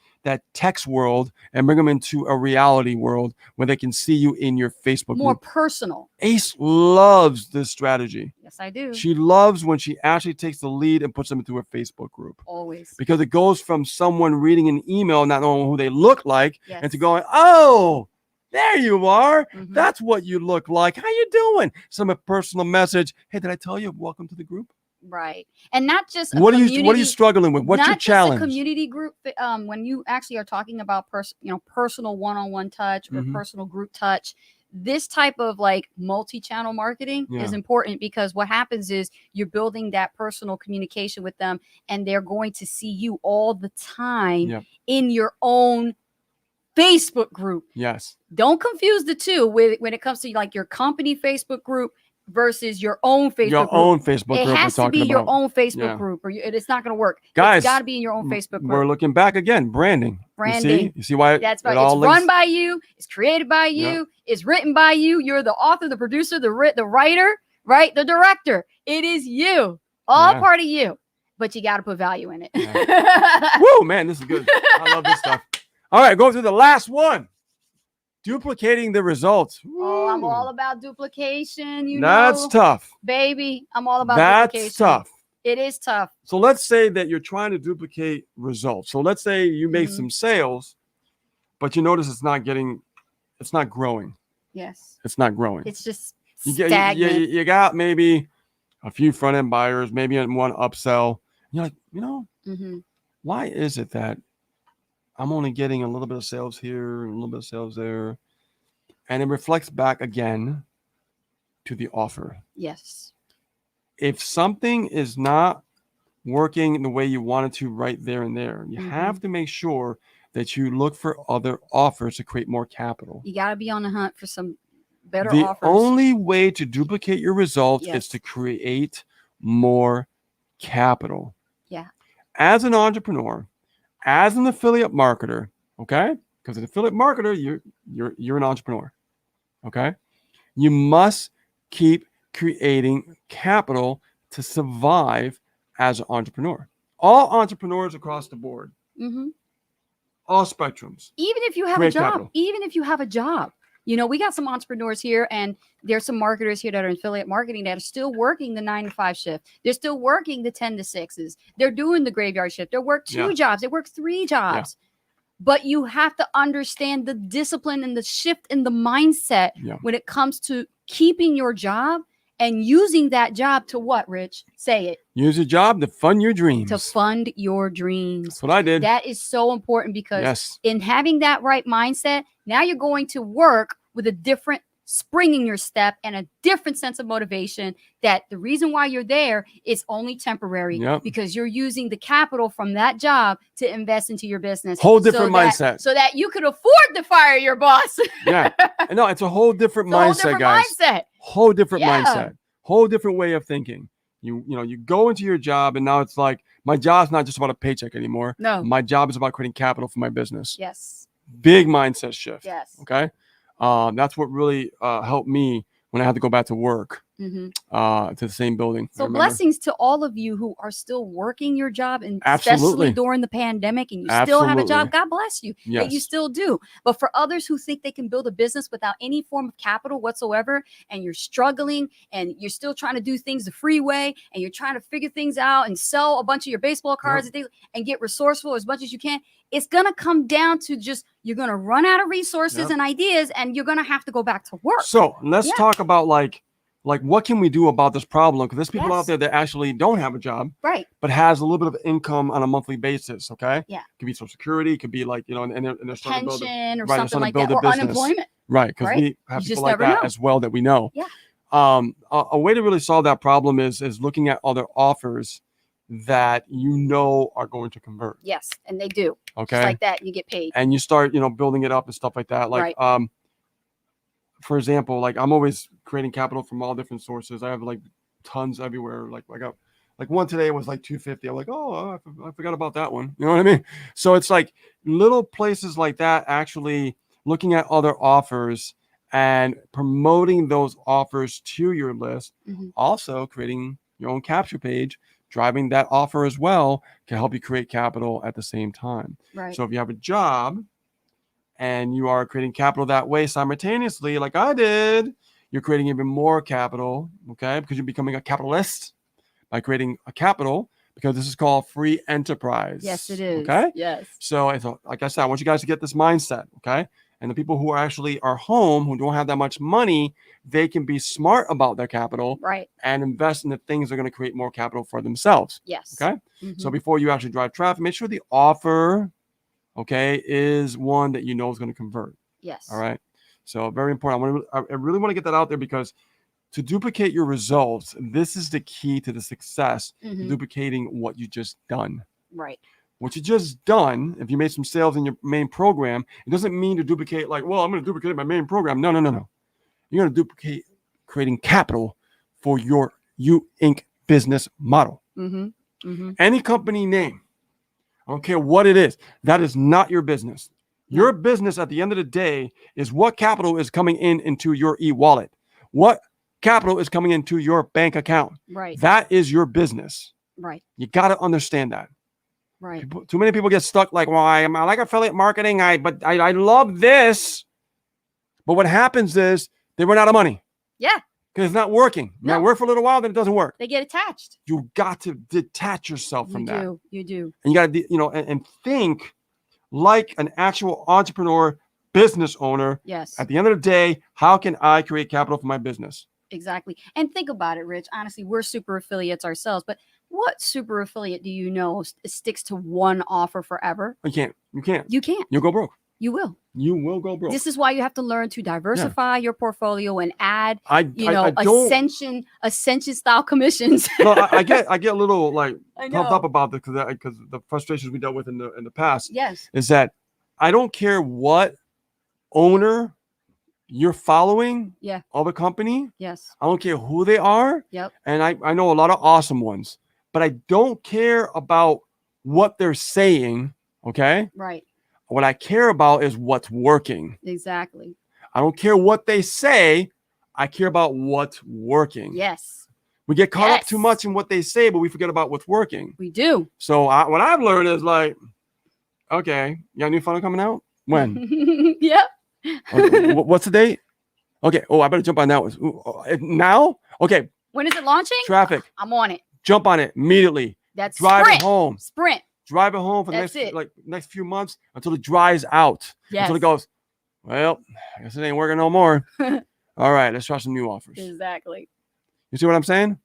text world and bring them into a reality world where they can see you in your Facebook More group. personal. Ace loves this strategy. Yes, I do. She loves when she actually takes the lead and puts them into a Facebook group. Always. Because it goes from someone reading an email, not knowing who they look like, Yes. and to going, oh, there you are. Mhm. That's what you look like. How you doing? Some a personal message. Hey, did I tell you? Welcome to the group. Right. And not just a What are community, you struggling with? What's not your just challenge? a community group. When you actually are talking about personal one-on-one touch or Mhm. personal group touch, this type of like multi-channel marketing Yeah. is important because what happens is you're building that personal communication with them, and they're going to see you all the time Yep. in your own Facebook group. Yes. Don't confuse the two when it comes to like your company Facebook group versus your own Facebook Your group. own Facebook It group has we're to be talking your about. own Facebook Yeah. group, or it's not going to work. Guys, It's got to be in your own Facebook We're group. looking back again. Branding. Branding. You see why That's it right. all It's links? run by you. It's created by you. Yep. It's written by you. You're the author, the producer, the writer, right? The director. It is you. All Yeah. part of you. But you got to put value in it. Woo, man, this is good. I love this stuff. All right, go through the last one. Duplicating the results. Oh, I'm Woo. all about duplication. That's tough. Baby. I'm all about That's duplication. tough. It is tough. So let's say that you're trying to duplicate results. So let's say you make Mhm. some sales, but you notice it's not growing. Yes. It's not growing. It's just You stagnant. you got maybe a few front end buyers, maybe one upsell. You're like, Mm-hmm. why is it that I'm only getting a little bit of sales here and a little bit of sales there? And it reflects back again to the offer. Yes. If something is not working the way you want it to right there and there, you Mhm. have to make sure that you look for other offers to create more capital. You got to be on the hunt for some better The offers. only way to duplicate your results Yes. is to create more capital. Yeah. As an entrepreneur, as an affiliate marketer, okay? Because an affiliate marketer, you're an entrepreneur, okay? You must keep creating capital to survive as an entrepreneur. All entrepreneurs across the board, Mm-hmm. all spectrums. Even if you have a Create job, capital. we got some entrepreneurs here, and there's some marketers here that are in affiliate marketing that are still working the 9 to 5 shift. They're still working the 10 to 6s. They're doing the graveyard shift. They work 2 Yeah. jobs. They work 3 jobs. But you have to understand the discipline and the shift in the mindset Yeah. when it comes to keeping your job and using that job to what, Rich? Say it. Use a job to fund your dreams. To fund your dreams. That's what I did. That is so important because Yes. in having that right mindset, now you're going to work with a different spring in your step and a different sense of motivation, that the reason why you're there is only temporary Yep. because you're using the capital from that job to invest into your business. Whole different mindset. So that you could afford to fire your boss. Yeah. No, it's a whole different It's a whole mindset, different guys. mindset. Whole different Yeah. mindset. Whole different way of thinking. You go into your job and now it's like, my job's not just about a paycheck anymore. No. My job is about creating capital for my business. Yes. Big mindset shift. Yes. Okay. That's what really helped me when I had to go back to work hmm to the same building. I So remember. blessings to all of you who are still working your job, and Absolutely. especially during the pandemic, and you still have a job. Absolutely. God bless you that you Yes. still do. But for others who think they can build a business without any form of capital whatsoever, and you're struggling and you're still trying to do things the free way, and you're trying to figure things out and sell a bunch of your baseball cards and things and get resourceful as much as you can, it's going to come down to just you're going to run out of resources Yep. and ideas, and you're going to have to go back to work. So let's Yeah. talk about like what can we do about this problem? Because there's people Yes. out there that actually don't have a job, Right. but has a little bit of income on a monthly basis. Okay. Yeah. Could be Social Security. Could be like, and they're starting to build Pension or right, they're something starting to like build that, a or business. unemployment. right. Because Right? we have You people just like never that know. as well that we know. Yeah. A way to really solve that problem is looking at other offers that you know are going to convert. Yes, and they do. Okay. Just like that, you get paid. And you start, building it up and stuff like that. Like, Right. For example, like I'm always creating capital from all different sources. I have like tons everywhere. Like I got like one today was like 250. I'm like, oh, I forgot about that one. You know what I mean? So it's like little places like that, actually looking at other offers and promoting those offers to your list. Mhm. Also creating your own capture page, driving that offer as well can help you create capital at the same time. Right. So if you have a job and you are creating capital that way simultaneously, like I did, you're creating even more capital, okay? Because you're becoming a capitalist by creating a capital, because this is called free enterprise. Yes, it is. Okay? Yes. So like I said, I want you guys to get this mindset, okay? And the people who are home, who don't have that much money, they can be smart about their capital Right. and invest in the things that are going to create more capital for themselves. Yes. Okay? Mhm. So before you actually drive traffic, make sure the offer, okay, is one that you know is going to convert. Yes. All right. So very important. I really want to get that out there, because to duplicate your results, this is the key to the success, Mhm. duplicating what you just done. Right. What you just done, if you made some sales in your main program, it doesn't mean to duplicate like, well, I'm going to duplicate my main program. No. You're going to duplicate creating capital for your You Inc. business model. Mm-hmm. Mm-hmm. Any company name, I don't care what it is, that is not your business. Your business at the end of the day is what capital is coming into your e-wallet. What capital is coming into your bank account. Right. That is your business. Right. You got to understand that. Right. Too many people get stuck like, well, I like affiliate marketing. I love this. But what happens is they run out of money. Yeah. Because it's not working. It might work for a little while, then it doesn't work. They get attached. You got to detach yourself from that. You do. And you got to, and think like an actual entrepreneur, business owner. Yes. At the end of the day, how can I create capital for my business? Exactly. And think about it, Rich. Honestly, we're super affiliates ourselves, but what super affiliate do you know sticks to one offer forever? You can't. You can't. You'll go broke. You will. You will go broke. This is why you have to learn to diversify your portfolio and add, ascension style commissions. No, I get a little like I pumped know. up about this because the frustrations we dealt with in the past. Yes. Is that I don't care what owner you're following. Yeah. Of a company. Yes. I don't care who they are. Yep. And I know a lot of awesome ones, but I don't care about what they're saying. Okay. Right. What I care about is what's working. Exactly. I don't care what they say. I care about what's working. Yes. We get caught up too much in what they say, but we forget about what's working. We do. So what I've learned is like, okay, you got a new funnel coming out? When? Yep. Okay, what's the date? Okay. Oh, I better jump on that one. Now? Okay. When is it launching? Traffic. I'm on it. Jump on it immediately. That's drive sprint. it home. Sprint. Drive it home for the next few months until it dries out. Yes. Until it goes, well, I guess it ain't working no more. All right, let's try some new offers. Exactly. You see what I'm saying?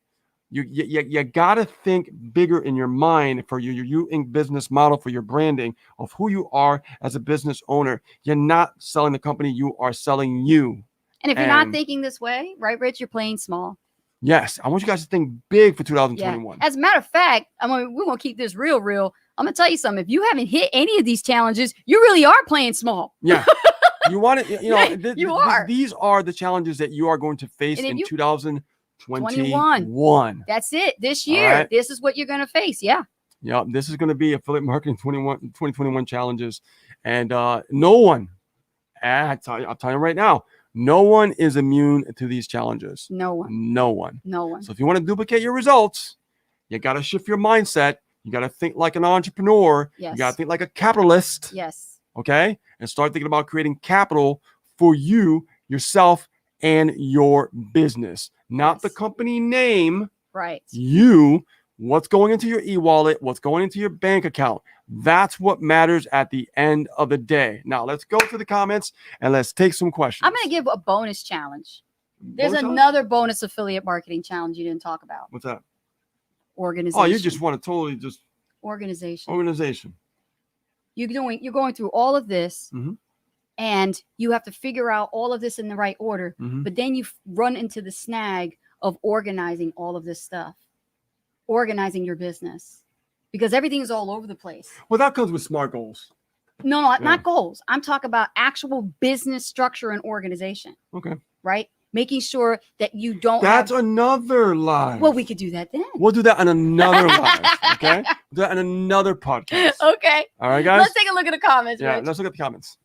You got to think bigger in your mind for your You Inc. business model, for your branding of who you are as a business owner. You're not selling the company, you are selling you. And if you're not thinking this way, right, Rich, you're playing small. Yes, I want you guys to think big for 2021. Yeah. As a matter of fact, we're going to keep this real. I'm going to tell you something. If you haven't hit any of these challenges, you really are playing small. Yeah. You want to, you are. These are the challenges that you are going to face in 2021. That's it. This year, This is what you're going to face. Yeah. Yeah. This is going to be affiliate marketing 2021 challenges. And no one, I'll tell you right now, no one is immune to these challenges. No one. No one. No one. So if you want to duplicate your results, you got to shift your mindset. You got to think like an entrepreneur. Yes. You got to think like a capitalist. Yes. Okay. And start thinking about creating capital for you, yourself, and your business. Not the company name. Right. You, what's going into your e-wallet, what's going into your bank account. That's what matters at the end of the day. Now, let's go to the comments and let's take some questions. I'm going to give a bonus challenge. There's another bonus affiliate marketing challenge you didn't talk about. What's that? Organization. Oh, you just want to totally just... Organization. You're going through all of this, and you have to figure out all of this in the right order. But then you run into the snag of organizing all of this stuff. organizing your business because everything is all over the place. Well, that comes with SMART goals. No, not goals. I'm talking about actual business structure and organization. Okay. Right? Making sure that you don't That's another live. Well, we could do that then. We'll do that on another live. Okay. Do that on another podcast. Okay. All right, guys. Let's take a look at the comments. Yeah, Rich. let's look at the comments.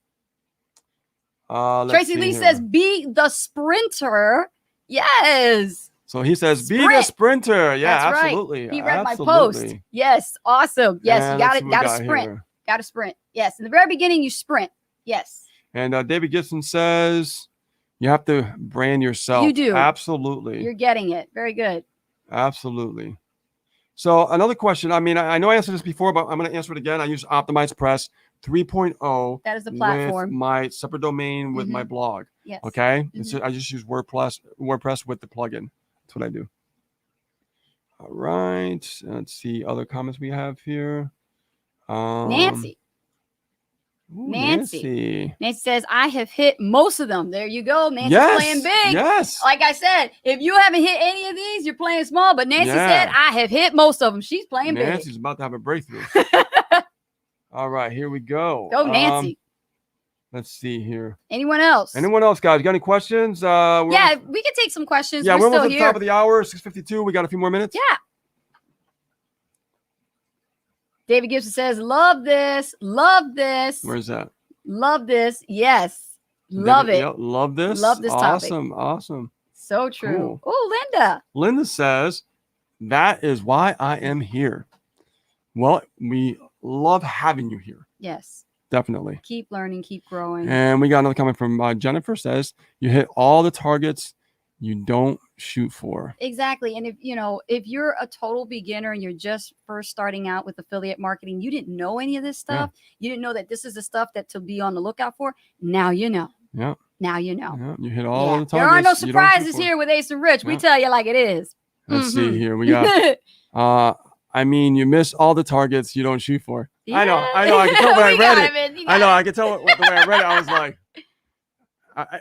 Tracy Lee says, "Be the sprinter." Yes. So he says, "Be the Sprint. sprinter." Yeah, That's right. absolutely. He read my Absolutely. post. Yes. Awesome. Yes. And You let's see what we got to got sprint. here. Got to sprint. Yes. In the very beginning, you sprint. Yes. And David Gibson says, "You have to brand yourself." You do. Absolutely. You're getting it. Very good. Absolutely. So another question. I mean, I know I answered this before, but I'm going to answer it again. I use Optimize Press 3.0. That is the platform. With my separate domain with my blog. Yes. Okay. I just use WordPress with the plugin. That's what I do. All right. Let's see other comments we have here. Nancy. Ooh, Nancy says, "I have hit most of them." There you go. Nancy's playing big. Yes. Like I said, if you haven't hit any of these, you're playing small. But Nancy said, "I have hit most of them." She's playing big. Nancy's about to have a breakthrough. All right, here we go. Go, Nancy. Let's see here. Anyone else? Anyone else, guys? Got any questions? Yeah, we can take some questions. Yeah, we're almost still at the here. top of the hour, 6:52. We got a few more minutes. Yeah. David Gibson says, "Love this. Love this. Where's that? Love this. Yes. Love it. Yep, love this. Love this topic. Awesome. So true." Cool. Oh, Linda. Linda says, "That is why I am here." Well, we love having you here. Yes. Definitely. Keep learning, keep growing. And we got another comment from Jennifer says, "You hit all the targets you don't shoot for." Exactly. And if you're a total beginner and you're just first starting out with affiliate marketing, you didn't know any of this stuff. You didn't know that this is the stuff that to be on the lookout for. Now you know. Yeah. Now you know. Yeah. You hit all the targets. There are no you don't shoot surprises for. here with Ace and Rich. We tell you like it is. Let's see here. We got I mean, you miss all the targets you don't shoot for. Yeah. I know. I can tell when I read it. I know. it. I can tell the way I read it. I was like,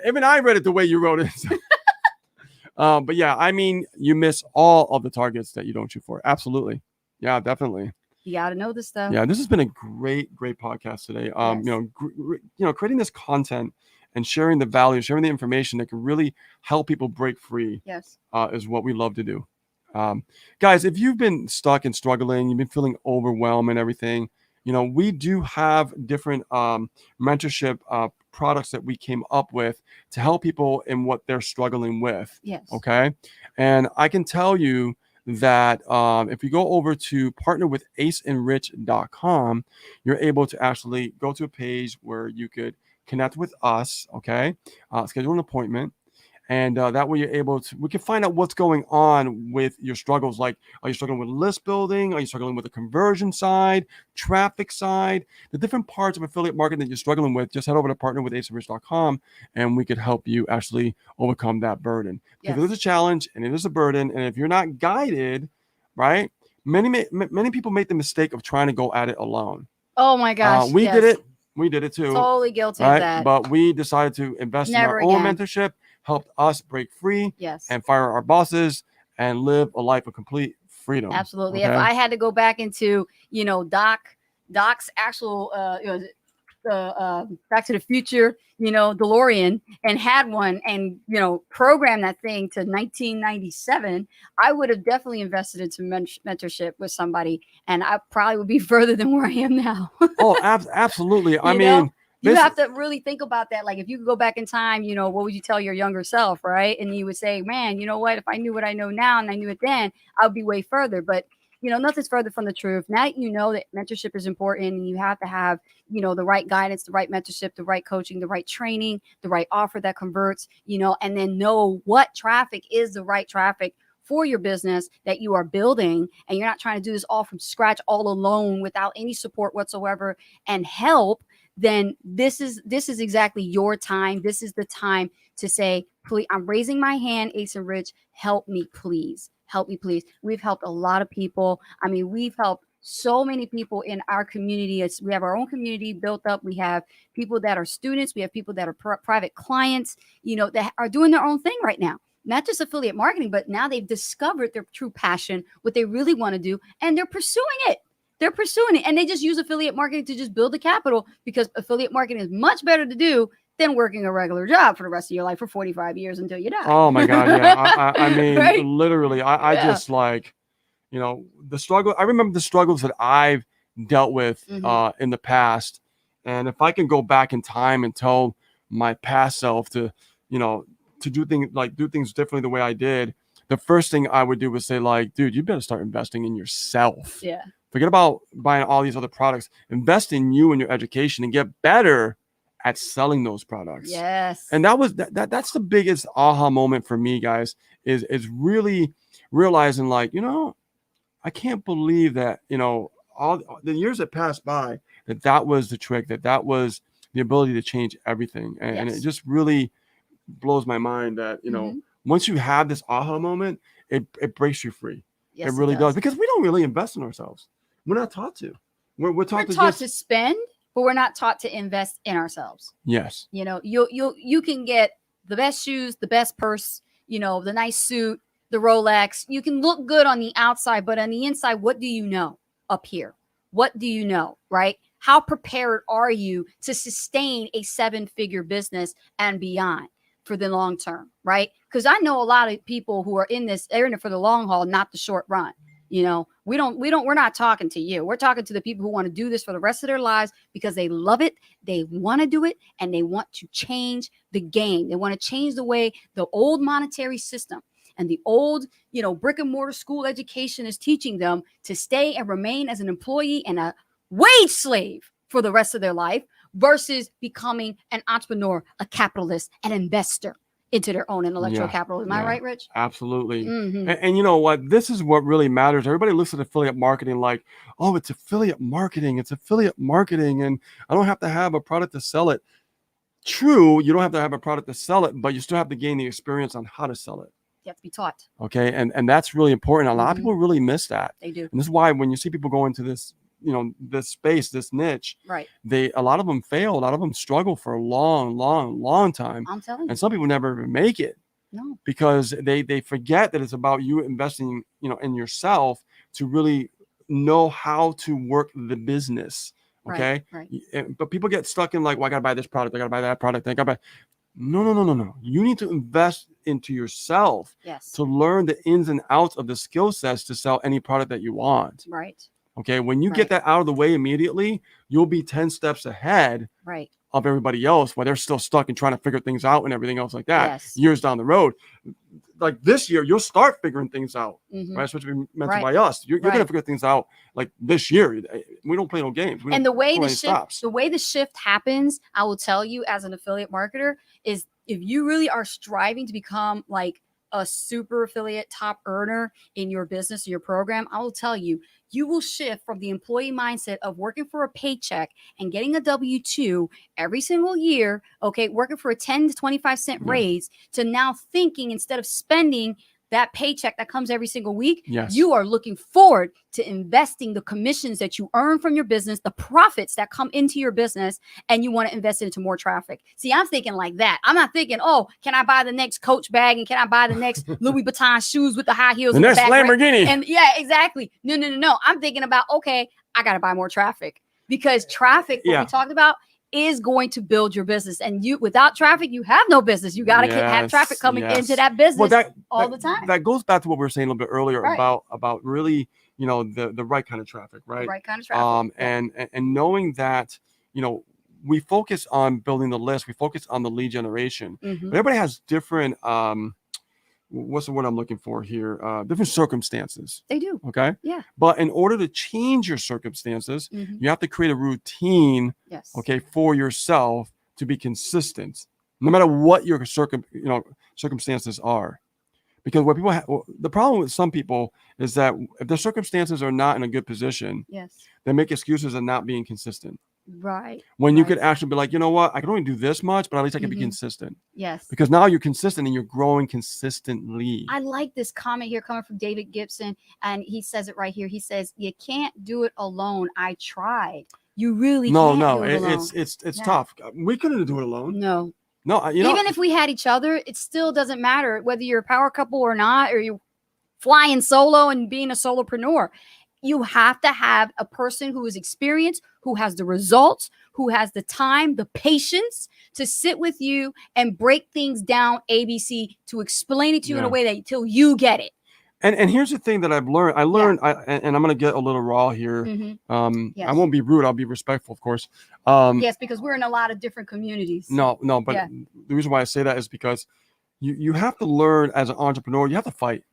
even I read it the way you wrote it. But yeah, I mean, you miss all of the targets that you don't shoot for. Absolutely. Yeah, definitely. You got to know this stuff. Yeah, this has been a great podcast today. Yes. Creating this content and sharing the value, sharing the information that can really help people break free. Yes. Is what we love to do. Guys, if you've been stuck and struggling, you've been feeling overwhelmed and everything, we do have different mentorship products that we came up with to help people in what they're struggling with. Yes. Okay. And I can tell you that if you go over to partnerwithaceandrich.com, you're able to actually go to a page where you could connect with us. Okay. Schedule an appointment. And that way we can find out what's going on with your struggles. Like, are you struggling with list building? Are you struggling with the conversion side, traffic side, the different parts of affiliate marketing that you're struggling with? Just head over to partnerwithaceandrich.com and we could help you actually overcome that burden. Because it is a challenge and it is a burden. And if you're not guided, right, many people make the mistake of trying to go at it alone. Oh my gosh. We did it. We did it too. Totally guilty of that. But we decided to invest in our own mentorship, helped us break free, and fire our bosses and live a life of complete freedom. Absolutely. Okay? If I had to go back into, Doc's actual, Back to the Future, DeLorean, and had one and, programmed that thing to 1997, I would have definitely invested into mentorship with somebody, and I probably would be further than where I am now. Oh, absolutely. I mean, you have to really think about that. Like, if you could go back in time, what would you tell your younger self, right? And you would say, man, you know what? If I knew what I know now and I knew it then, I would be way further. But, nothing's further from the truth. Now that you know that mentorship is important and you have to have, the right guidance, the right mentorship, the right coaching, the right training, the right offer that converts, and then know what traffic is the right traffic for your business that you are building. And you're not trying to do this all from scratch, all alone, without any support whatsoever and help. Then this is exactly your time. This is the time to say, please, I'm raising my hand, Ace and Rich, help me, please. Help me, please. We've helped a lot of people. I mean, we've helped so many people in our community. We have our own community built up. We have people that are students. We have people that are private clients, that are doing their own thing right now. not just affiliate marketing, but now they've discovered their true passion, what they really want to do, and they're pursuing it. They're pursuing it. And they just use affiliate marketing to just build the capital, because affiliate marketing is much better to do than working a regular job for the rest of your life for 45 years until you die. Oh my God. Yeah. I mean, Right? literally, I Yeah. just like, you know, the struggle. I remember the struggles that I've dealt with Mhm. in the past. And if I can go back in time and tell my past self to, you know, to do things differently the way I did, the first thing I would do was say, like, dude, you better start investing in yourself. Yeah. Forget about buying all these other products. Invest in you and your education and get better at selling those products. Yes. And that's the biggest aha moment for me, guys, is really realizing, like, you know, I can't believe that, you know, all the years that passed by, that was the trick, that was the ability to change everything. And it Yes. just really blows my mind that, you know, Mhm. once you have this aha moment, it breaks you free. Yes, It really does, does. because we don't really invest in ourselves. We're not taught to. We're We're taught to taught just, to spend, but we're not taught to invest in ourselves. yes. You know, you can get the best shoes, the best purse, you know, the nice suit, the Rolex. You can look good on the outside, but on the inside, what do you know up here? What do you know, right? How prepared are you to sustain a 7-figure business and beyond for the long term, right? Because I know a lot of people who are in this, they're in it for the long haul, not the short run. You know, we're not talking to you. We're talking to the people who want to do this for the rest of their lives because they love it, they want to do it, and they want to change the game. They want to change the way the old monetary system and the old, you know, brick and mortar school education is teaching them to stay and remain as an employee and a wage slave for the rest of their life versus becoming an entrepreneur, a capitalist, an investor into their own intellectual Yeah, capital. Am I yeah. right, Rich? Absolutely. Mhm. And you know what? This is what really matters. Everybody looks at affiliate marketing like, oh, it's affiliate marketing. It's affiliate marketing. And I don't have to have a product to sell it. True, you don't have to have a product to sell it, but you still have to gain the experience on how to sell it. You have to be taught. Okay. And that's really important. A lot of Mhm. people really miss that. They do. And this is why when you see people go into this, you know, this space, this niche, Right. a lot of them fail. A lot of them struggle for a long time. I'm telling you. And some people never even make it, No. because they forget that it's about you investing, you know, in yourself to really know how to work the business. Okay. Right. But people get stuck in like, well, I gotta buy this product, I gotta buy that product, I gotta buy. No. You need to invest into yourself Yes. to learn the ins and outs of the skill sets to sell any product that you want. Right. Okay. When you Right. get that out of the way immediately, you'll be 10 steps ahead Right. of everybody else, while they're still stuck and trying to figure things out and everything else like that. Yes. Years down the road, like this year, you'll start figuring things out, Mhm. right? Especially mentioned Right. by us. You're Right. gonna figure things out like this year. We don't play no games. We And don't the way play the any shift, stops. the way the shift happens, I will tell you as an affiliate marketer, is if you really are striving to become like a super affiliate top earner in your business, in your program, I will tell you, you will shift from the employee mindset of working for a paycheck and getting a W-2 every single year, okay, working for a 10 to 25 cent Yeah. raise, to now thinking, instead of spending that paycheck that comes every single week, Yes. you are looking forward to investing the commissions that you earn from your business, the profits that come into your business, and you want to invest it into more traffic. See, I'm thinking like that. I'm not thinking, oh, can I buy the next Coach bag and can I buy the next Louis Vuitton shoes with the high heels? The and next back rim? Lamborghini. And yeah, exactly. No. I'm thinking about, okay, I got to buy more traffic, because traffic, what Yeah. we talked about, is going to build your business. And you, without traffic, you have no business. You got to have traffic coming into that business all the time. That goes back to what we were saying a little bit earlier Right. about really, you know, the right kind of traffic, right? The right kind of traffic. Yeah. And knowing that, you know, we focus on building the list, we focus on the lead generation. Mhm. But everybody has different what's the word I'm looking for here? Different circumstances. They do. Okay. Yeah. But in order to change your circumstances, Mhm. you have to create a routine, Yes. okay, for yourself to be consistent, no matter what your circumstances are. Because what people the problem with some people is that if their circumstances are not in a good position, Yes. they make excuses of not being consistent. Right. When you Right. could actually be like, you know what, I can only do this much, but at least I can be Mhm. consistent. Yes. Because now you're consistent and you're growing consistently. I like this comment here coming from David Gibson, and he says it right here. He says, "You can't do it alone. I tried. You really can't do it alone." It's Yeah. tough. We couldn't do it alone. No. No, you know, Even if we had each other, it still doesn't matter whether you're a power couple or not, or you're flying solo and being a solopreneur. You have to have a person who is experienced, who has the results, who has the time, the patience to sit with you and break things down ABC to explain it to you in a Yeah. way that until you get it. and here's the thing that I've learned. And I'm going to get a little raw here. Mhm. I Yes. won't be rude. I'll be respectful, of course. Yes, because we're in a lot of different communities. No, but Yeah. the reason why I say that is because you have to learn as an entrepreneur. You have to fight.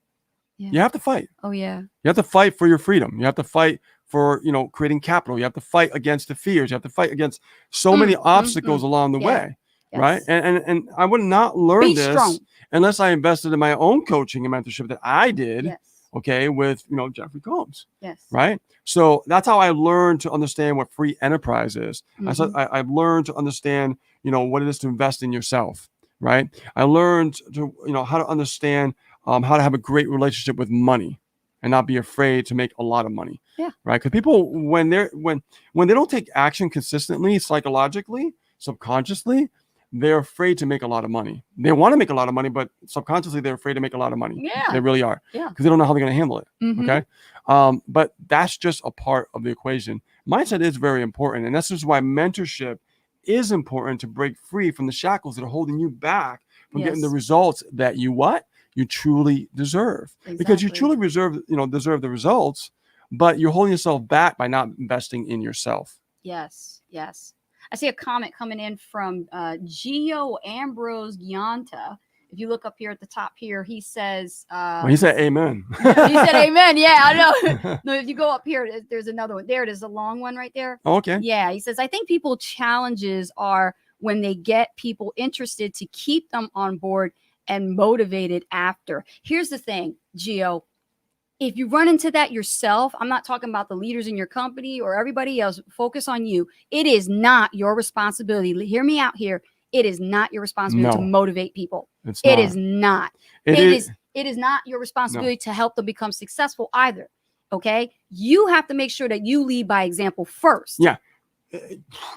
Yeah. You have to fight. Oh yeah. You have to fight for your freedom. You have to fight for, creating capital. You have to fight against the fears. You have to fight against so many obstacles along the Yeah. way. Yes. Right. And I would not learn Be this strong. unless I invested in my own coaching and mentorship that I did. Yes. Okay. With, Jeffrey Combs. Yes. Right. So that's how I learned to understand what free enterprise is. Mhm. I've learned to understand, what it is to invest in yourself. Right. I learned to, how to understand how to have a great relationship with money and not be afraid to make a lot of money. Yeah. Right. Because people, when they don't take action consistently, psychologically, subconsciously, they're afraid to make a lot of money. They want to make a lot of money, but subconsciously they're afraid to make a lot of money. Yeah. They really are. Yeah. Because they don't know how they're going to handle it. Mhm. Okay. But that's just a part of the equation. Mindset is very important. And that's just why mentorship is important to break free from the shackles that are holding you back from getting the Yes. results that you truly deserve. Because you Exactly. truly deserve the results, but you're holding yourself back by not investing in yourself. Yes. Yes. I see a comment coming in from Gio Ambrose Gianta. If you look up here at the top here, he says, Well, he said amen. he said amen. Yeah, I know. No, if you go up here, there's another one. There it is, a long one right there. Okay. Yeah, he says, I think people challenges are when they get people interested to keep them on board and motivated after. Here's the thing, Gio. If you run into that yourself, I'm not talking about the leaders in your company or everybody else. Focus on you. It is not your responsibility. Hear me out here. It is not your responsibility to No. motivate people. It's It not. is not. It is. It is not your responsibility to help them become successful either. Okay. You have to make sure that you lead by example first. Yeah.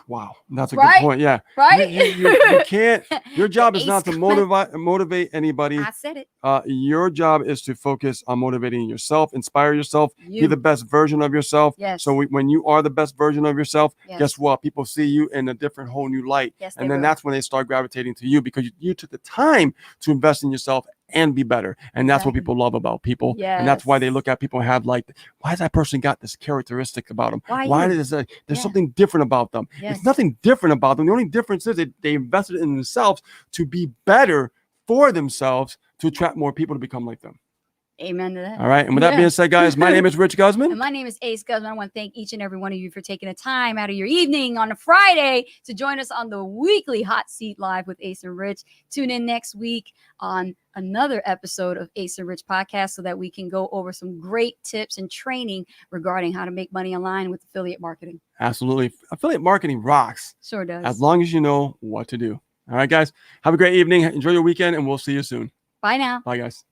Wow, that's a Right? good point. Yeah, Right? You can't. Your job is Ace not to comment. motivate anybody. I said it. Your job is to focus on motivating yourself, inspire yourself, be You. the best version of yourself. Yes. So when you are the best version of yourself, Yes. guess what? People see you in a different, whole new light, Yes, they and then will. that's when they start gravitating to you because you took the time to invest in yourself and be better. And that's what Exactly. people love about people. And that's why they Yes. look at people and have like, why has that person got this characteristic about them? Why you? there's Yeah. something different about them. Yes. It's nothing different about them. The only difference is they invested in themselves to be better for themselves to attract more people to become like them. Amen to that. All right. And with that Yeah. being said, guys, my name is Rich Guzman. And my name is Ace Guzman. I want to thank each and every one of you for taking the time out of your evening on a Friday to join us on the weekly Hot Seat Live with Ace and Rich. Tune in next week on another episode of Ace and Rich podcast so that we can go over some great tips and training regarding how to make money online with affiliate marketing. Absolutely. Affiliate marketing rocks Sure does. as long as you know what to do. All right, guys. Have a great evening. Enjoy your weekend, and we'll see you soon. Bye now. Bye, guys.